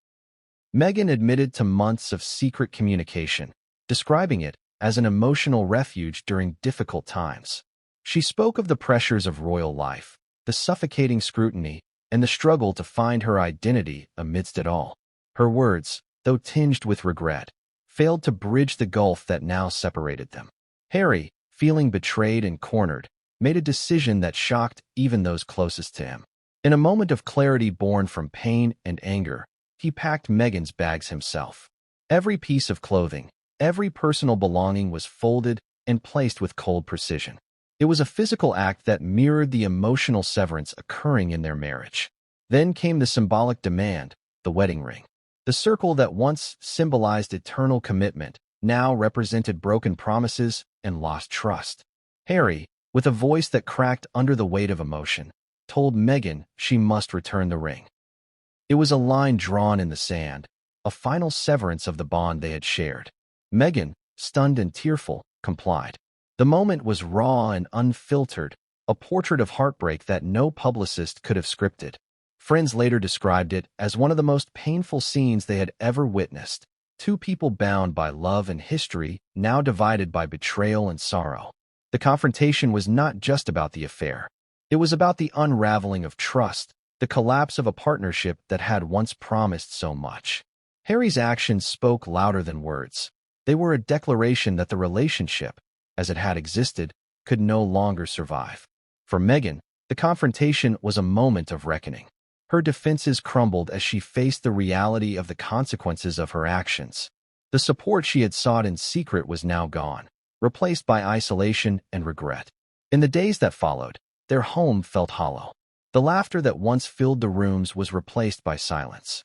Meghan admitted to months of secret communication, describing it as an emotional refuge during difficult times. She spoke of the pressures of royal life, the suffocating scrutiny, and the struggle to find her identity amidst it all. Her words, though tinged with regret, failed to bridge the gulf that now separated them. Harry, feeling betrayed and cornered, made a decision that shocked even those closest to him. In a moment of clarity born from pain and anger, he packed Meghan's bags himself. Every piece of clothing, every personal belonging was folded and placed with cold precision. It was a physical act that mirrored the emotional severance occurring in their marriage. Then came the symbolic demand, the wedding ring. The circle that once symbolized eternal commitment now represented broken promises and lost trust. Harry, with a voice that cracked under the weight of emotion, told Meghan she must return the ring. It was a line drawn in the sand, a final severance of the bond they had shared. Meghan, stunned and tearful, complied. The moment was raw and unfiltered, a portrait of heartbreak that no publicist could have scripted. Friends later described it as one of the most painful scenes they had ever witnessed. Two people bound by love and history, now divided by betrayal and sorrow. The confrontation was not just about the affair. It was about the unraveling of trust, the collapse of a partnership that had once promised so much. Harry's actions spoke louder than words. They were a declaration that the relationship, as it had existed, could no longer survive. For Meghan, the confrontation was a moment of reckoning. Her defenses crumbled as she faced the reality of the consequences of her actions. The support she had sought in secret was now gone, replaced by isolation and regret. In the days that followed, their home felt hollow. The laughter that once filled the rooms was replaced by silence.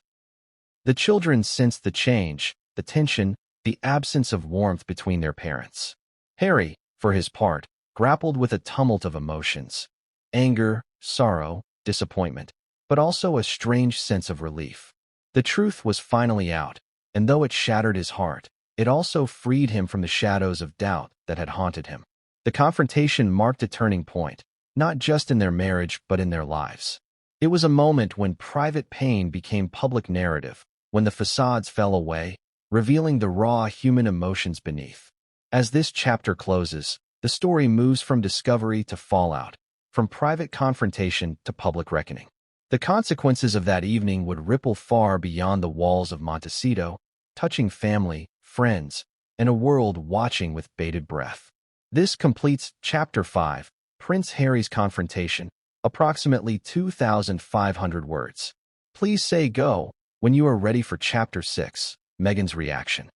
The children sensed the change, the tension, the absence of warmth between their parents. Harry, for his part, grappled with a tumult of emotions: anger, sorrow, disappointment, but also a strange sense of relief. The truth was finally out, and though it shattered his heart, it also freed him from the shadows of doubt that had haunted him. The confrontation marked a turning point, not just in their marriage but in their lives. It was a moment when private pain became public narrative, when the facades fell away, revealing the raw human emotions beneath. As this chapter closes, the story moves from discovery to fallout, from private confrontation to public reckoning. The consequences of that evening would ripple far beyond the walls of Montecito, touching family, friends, and a world watching with bated breath. This completes Chapter 5, Prince Harry's Confrontation, approximately 2,500 words. Please say go when you are ready for Chapter 6, Meghan's reaction.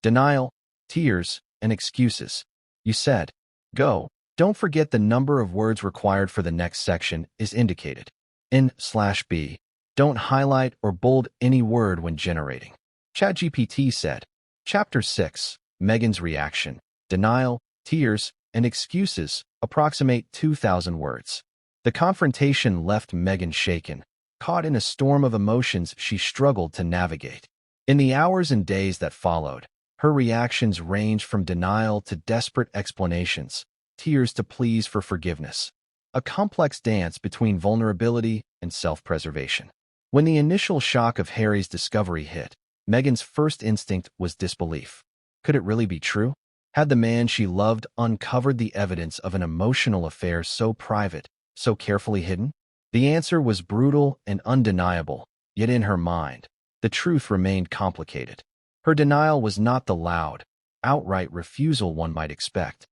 Denial, tears, and excuses. You said, go. Don't forget the number of words required for the next section is indicated. N/B. Don't highlight or bold any word when generating. ChatGPT said, Chapter 6, Meghan's reaction. Denial, tears, and excuses approximate 2,000 words. The confrontation left Meghan shaken, caught in a storm of emotions she struggled to navigate. In the hours and days that followed, her reactions ranged from denial to desperate explanations, tears to pleas for forgiveness, a complex dance between vulnerability and self-preservation. When the initial shock of Harry's discovery hit, Meghan's first instinct was disbelief. Could it really be true? Had the man she loved uncovered the evidence of an emotional affair so private, so carefully hidden? The answer was brutal and undeniable, yet in her mind, the truth remained complicated. Her denial was not the loud, outright refusal one might expect.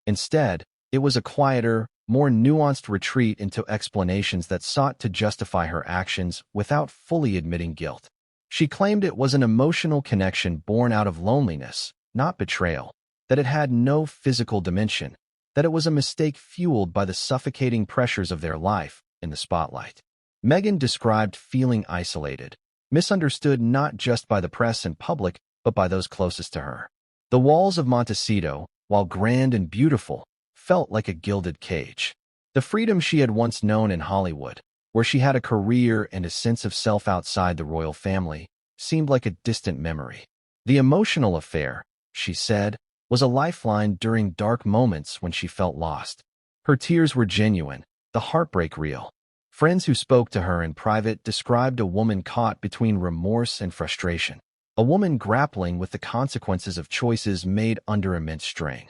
Instead, it was a quieter, more nuanced retreat into explanations that sought to justify her actions without fully admitting guilt. She claimed it was an emotional connection born out of loneliness, not betrayal, that it had no physical dimension, that it was a mistake fueled by the suffocating pressures of their life in the spotlight. Meghan described feeling isolated, misunderstood not just by the press and public, but by those closest to her. The walls of Montecito, while grand and beautiful, felt like a gilded cage. The freedom she had once known in Hollywood, where she had a career and a sense of self outside the royal family, seemed like a distant memory. The emotional affair, she said, was a lifeline during dark moments when she felt lost. Her tears were genuine, the heartbreak real. Friends who spoke to her in private described a woman caught between remorse and frustration, a woman grappling with the consequences of choices made under immense strain.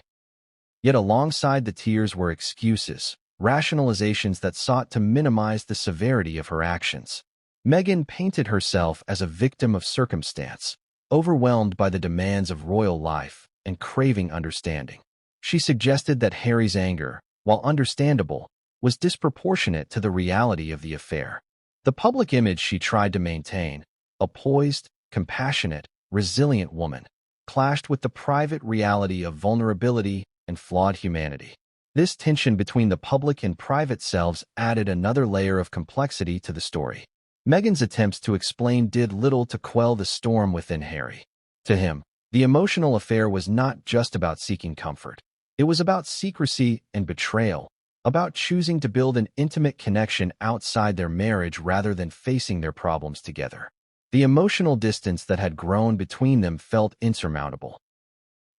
Yet alongside the tears were excuses, rationalizations that sought to minimize the severity of her actions. Meghan painted herself as a victim of circumstance, overwhelmed by the demands of royal life and craving understanding. She suggested that Harry's anger, while understandable, was disproportionate to the reality of the affair. The public image she tried to maintain, a poised, compassionate, resilient woman, clashed with the private reality of vulnerability and flawed humanity. This tension between the public and private selves added another layer of complexity to the story. Meghan's attempts to explain did little to quell the storm within Harry. To him, the emotional affair was not just about seeking comfort. It was about secrecy and betrayal, about choosing to build an intimate connection outside their marriage rather than facing their problems together. The emotional distance that had grown between them felt insurmountable.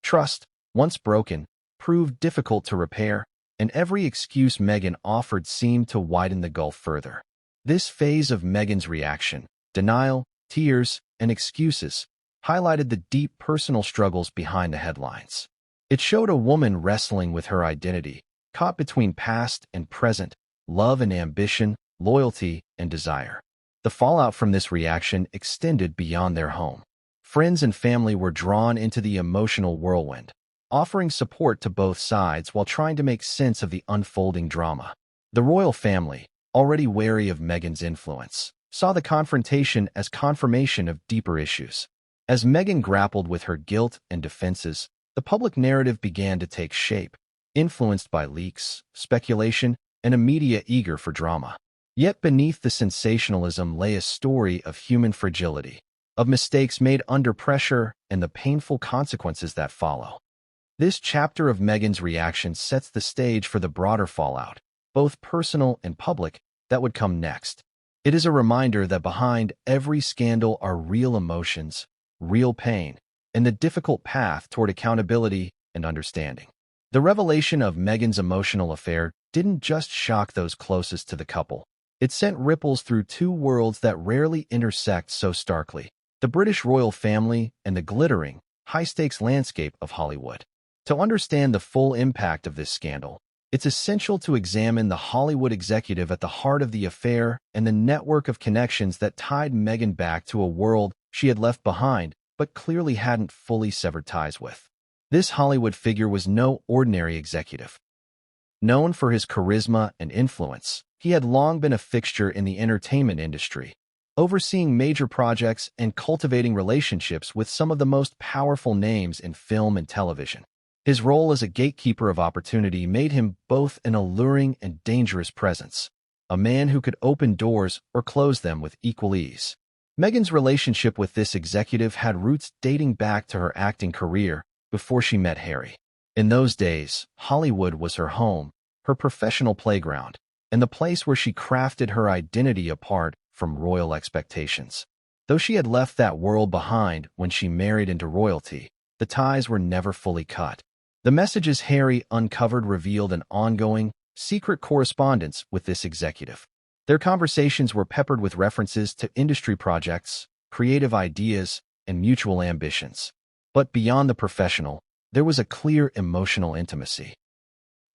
Trust, once broken, proved difficult to repair, and every excuse Meghan offered seemed to widen the gulf further. This phase of Meghan's reaction, denial, tears, and excuses, highlighted the deep personal struggles behind the headlines. It showed a woman wrestling with her identity, caught between past and present, love and ambition, loyalty and desire. The fallout from this reaction extended beyond their home. Friends and family were drawn into the emotional whirlwind, offering support to both sides while trying to make sense of the unfolding drama. The royal family, already wary of Meghan's influence, saw the confrontation as confirmation of deeper issues. As Meghan grappled with her guilt and defenses, the public narrative began to take shape, influenced by leaks, speculation, and a media eager for drama. Yet beneath the sensationalism lay a story of human fragility, of mistakes made under pressure and the painful consequences that follow. This chapter of Meghan's reaction sets the stage for the broader fallout, both personal and public, that would come next. It is a reminder that behind every scandal are real emotions, real pain, and the difficult path toward accountability and understanding. The revelation of Meghan's emotional affair didn't just shock those closest to the couple. It sent ripples through two worlds that rarely intersect so starkly: the British royal family and the glittering, high-stakes landscape of Hollywood. To understand the full impact of this scandal, it's essential to examine the Hollywood executive at the heart of the affair and the network of connections that tied Meghan back to a world she had left behind but clearly hadn't fully severed ties with. This Hollywood figure was no ordinary executive. Known for his charisma and influence, he had long been a fixture in the entertainment industry, overseeing major projects and cultivating relationships with some of the most powerful names in film and television. His role as a gatekeeper of opportunity made him both an alluring and dangerous presence, a man who could open doors or close them with equal ease. Meghan's relationship with this executive had roots dating back to her acting career before she met Harry. In those days, Hollywood was her home, her professional playground, and the place where she crafted her identity apart from royal expectations. Though she had left that world behind when she married into royalty, the ties were never fully cut. The messages Harry uncovered revealed an ongoing, secret correspondence with this executive. Their conversations were peppered with references to industry projects, creative ideas, and mutual ambitions. But beyond the professional, there was a clear emotional intimacy,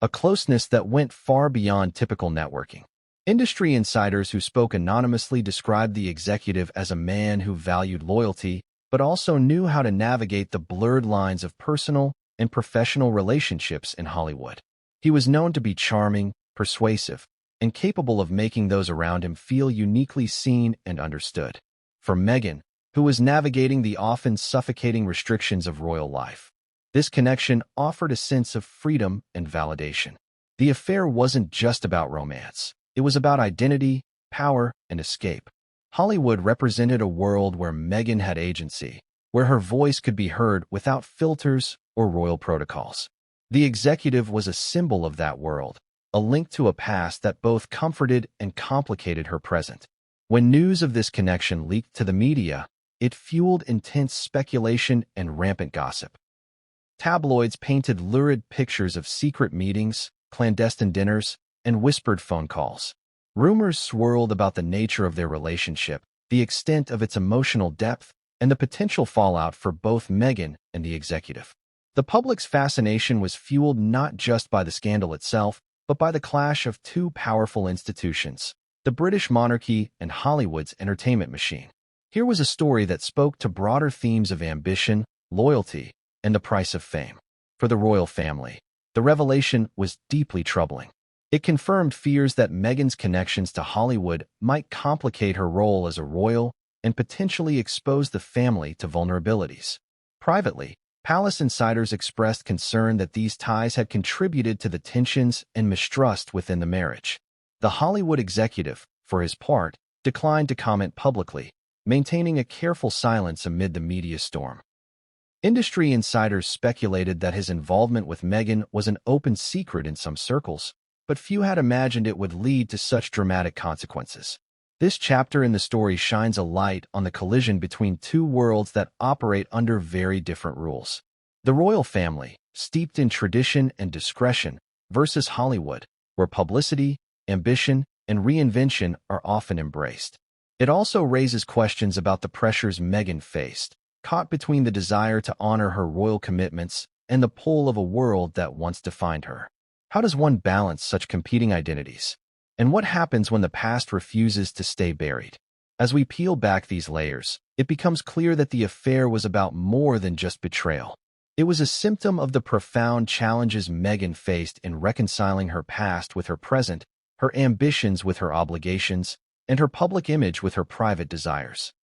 a closeness that went far beyond typical networking. Industry insiders who spoke anonymously described the executive as a man who valued loyalty, but also knew how to navigate the blurred lines of personal and professional relationships in Hollywood. He was known to be charming, persuasive, and capable of making those around him feel uniquely seen and understood. For Meghan, who was navigating the often suffocating restrictions of royal life, this connection offered a sense of freedom and validation. The affair wasn't just about romance. It was about identity, power, and escape. Hollywood represented a world where Meghan had agency, where her voice could be heard without filters or royal protocols. The executive was a symbol of that world, a link to a past that both comforted and complicated her present. When news of this connection leaked to the media, it fueled intense speculation and rampant gossip. Tabloids painted lurid pictures of secret meetings, clandestine dinners, and whispered phone calls. Rumors swirled about the nature of their relationship, the extent of its emotional depth, and the potential fallout for both Meghan and the executive. The public's fascination was fueled not just by the scandal itself, but by the clash of two powerful institutions, the British monarchy and Hollywood's entertainment machine. Here was a story that spoke to broader themes of ambition, loyalty, and the price of fame. For the royal family, the revelation was deeply troubling. It confirmed fears that Meghan's connections to Hollywood might complicate her role as a royal and potentially expose the family to vulnerabilities. Privately, palace insiders expressed concern that these ties had contributed to the tensions and mistrust within the marriage. The Hollywood executive, for his part, declined to comment publicly, maintaining a careful silence amid the media storm. Industry insiders speculated that his involvement with Meghan was an open secret in some circles, but few had imagined it would lead to such dramatic consequences. This chapter in the story shines a light on the collision between two worlds that operate under very different rules. The royal family, steeped in tradition and discretion, versus Hollywood, where publicity, ambition, and reinvention are often embraced. It also raises questions about the pressures Meghan faced, caught between the desire to honor her royal commitments and the pull of a world that once defined her. How does one balance such competing identities? And what happens when the past refuses to stay buried? As we peel back these layers, it becomes clear that the affair was about more than just betrayal. It was a symptom of the profound challenges Meghan faced in reconciling her past with her present, her ambitions with her obligations, and her public image with her private desires.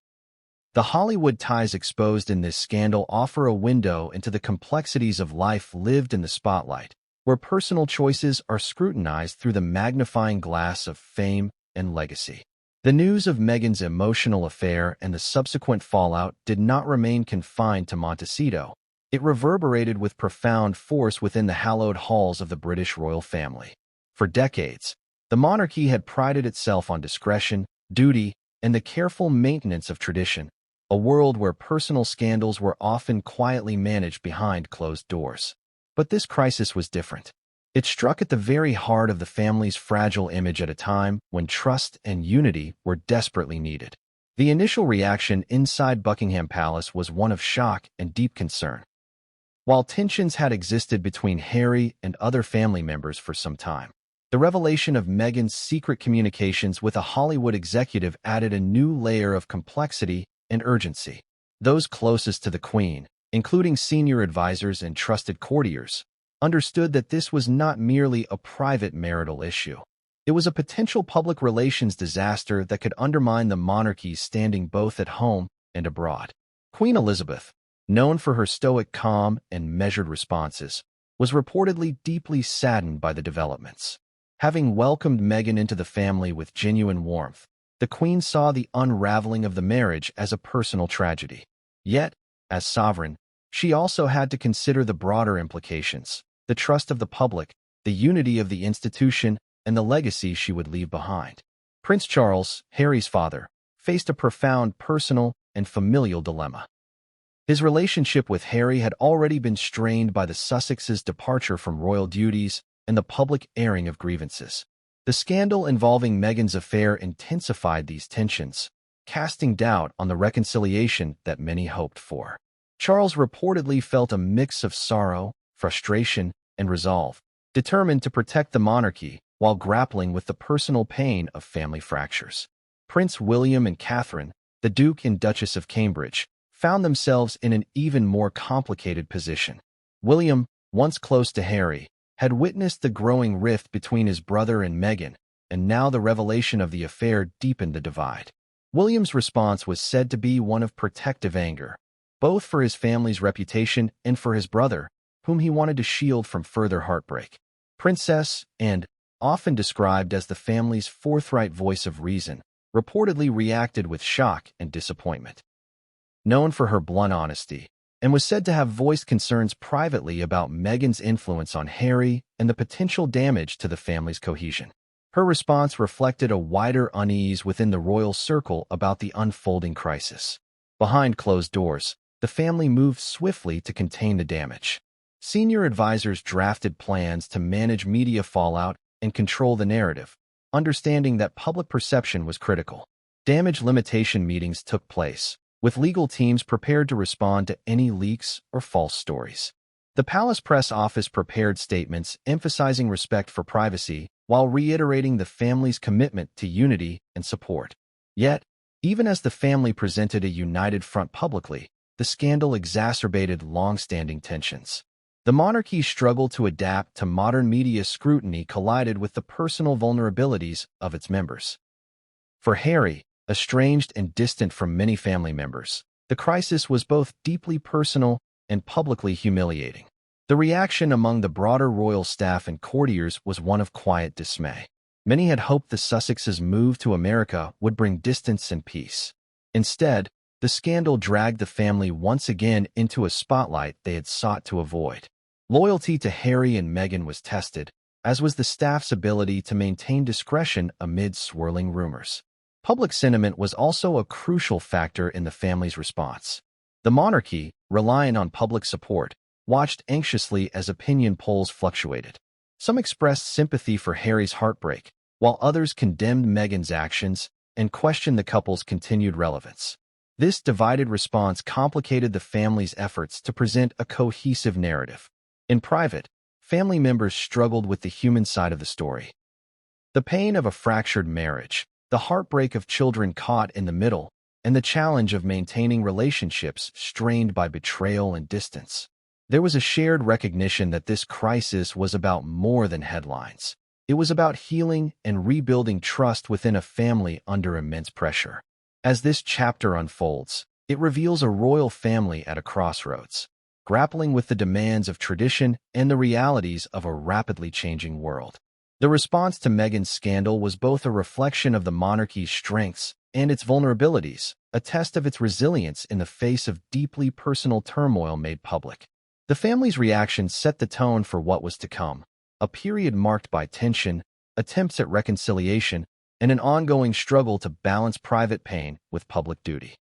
The Hollywood ties exposed in this scandal offer a window into the complexities of life lived in the spotlight, where personal choices are scrutinized through the magnifying glass of fame and legacy. The news of Meghan's emotional affair and the subsequent fallout did not remain confined to Montecito. It reverberated with profound force within the hallowed halls of the British royal family. For decades, the monarchy had prided itself on discretion, duty, and the careful maintenance of tradition, a world where personal scandals were often quietly managed behind closed doors. But this crisis was different. It struck at the very heart of the family's fragile image at a time when trust and unity were desperately needed. The initial reaction inside Buckingham Palace was one of shock and deep concern. While tensions had existed between Harry and other family members for some time, the revelation of Meghan's secret communications with a Hollywood executive added a new layer of complexity and urgency. Those closest to the Queen, including senior advisors and trusted courtiers, understood that this was not merely a private marital issue. It was a potential public relations disaster that could undermine the monarchy's standing both at home and abroad. Queen Elizabeth, known for her stoic calm and measured responses, was reportedly deeply saddened by the developments. Having welcomed Meghan into the family with genuine warmth, the Queen saw the unraveling of the marriage as a personal tragedy. Yet, as sovereign, she also had to consider the broader implications: the trust of the public, the unity of the institution, and the legacy she would leave behind. Prince Charles, Harry's father, faced a profound personal and familial dilemma. His relationship with Harry had already been strained by the Sussexes' departure from royal duties and the public airing of grievances. The scandal involving Meghan's affair intensified these tensions, casting doubt on the reconciliation that many hoped for. Charles reportedly felt a mix of sorrow, frustration, and resolve, determined to protect the monarchy while grappling with the personal pain of family fractures. Prince William and Catherine, the Duke and Duchess of Cambridge, found themselves in an even more complicated position. William, once close to Harry, had witnessed the growing rift between his brother and Meghan, and now the revelation of the affair deepened the divide. William's response was said to be one of protective anger, both for his family's reputation and for his brother, whom he wanted to shield from further heartbreak. Princess, and often described as the family's forthright voice of reason, reportedly reacted with shock and disappointment. Known for her blunt honesty, and was said to have voiced concerns privately about Meghan's influence on Harry and the potential damage to the family's cohesion. Her response reflected a wider unease within the royal circle about the unfolding crisis. Behind closed doors, the family moved swiftly to contain the damage. Senior advisors drafted plans to manage media fallout and control the narrative, understanding that public perception was critical. Damage limitation meetings took place, with legal teams prepared to respond to any leaks or false stories. The Palace Press Office prepared statements emphasizing respect for privacy while reiterating the family's commitment to unity and support. Yet, even as the family presented a united front publicly, the scandal exacerbated long-standing tensions. The monarchy's struggle to adapt to modern media scrutiny collided with the personal vulnerabilities of its members. For Harry, estranged and distant from many family members, the crisis was both deeply personal and publicly humiliating. The reaction among the broader royal staff and courtiers was one of quiet dismay. Many had hoped the Sussexes' move to America would bring distance and peace. Instead, the scandal dragged the family once again into a spotlight they had sought to avoid. Loyalty to Harry and Meghan was tested, as was the staff's ability to maintain discretion amid swirling rumors. Public sentiment was also a crucial factor in the family's response. The monarchy, relying on public support, watched anxiously as opinion polls fluctuated. Some expressed sympathy for Harry's heartbreak, while others condemned Meghan's actions and questioned the couple's continued relevance. This divided response complicated the family's efforts to present a cohesive narrative. In private, family members struggled with the human side of the story. The pain of a fractured marriage, the heartbreak of children caught in the middle, and the challenge of maintaining relationships strained by betrayal and distance. There was a shared recognition that this crisis was about more than headlines. It was about healing and rebuilding trust within a family under immense pressure. As this chapter unfolds, it reveals a royal family at a crossroads, grappling with the demands of tradition and the realities of a rapidly changing world. The response to Meghan's scandal was both a reflection of the monarchy's strengths and its vulnerabilities, a test of its resilience in the face of deeply personal turmoil made public. The family's reaction set the tone for what was to come, a period marked by tension, attempts at reconciliation, and an ongoing struggle to balance private pain with public duty.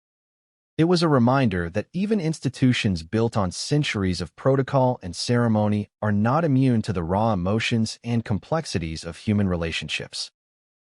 It was a reminder that even institutions built on centuries of protocol and ceremony are not immune to the raw emotions and complexities of human relationships.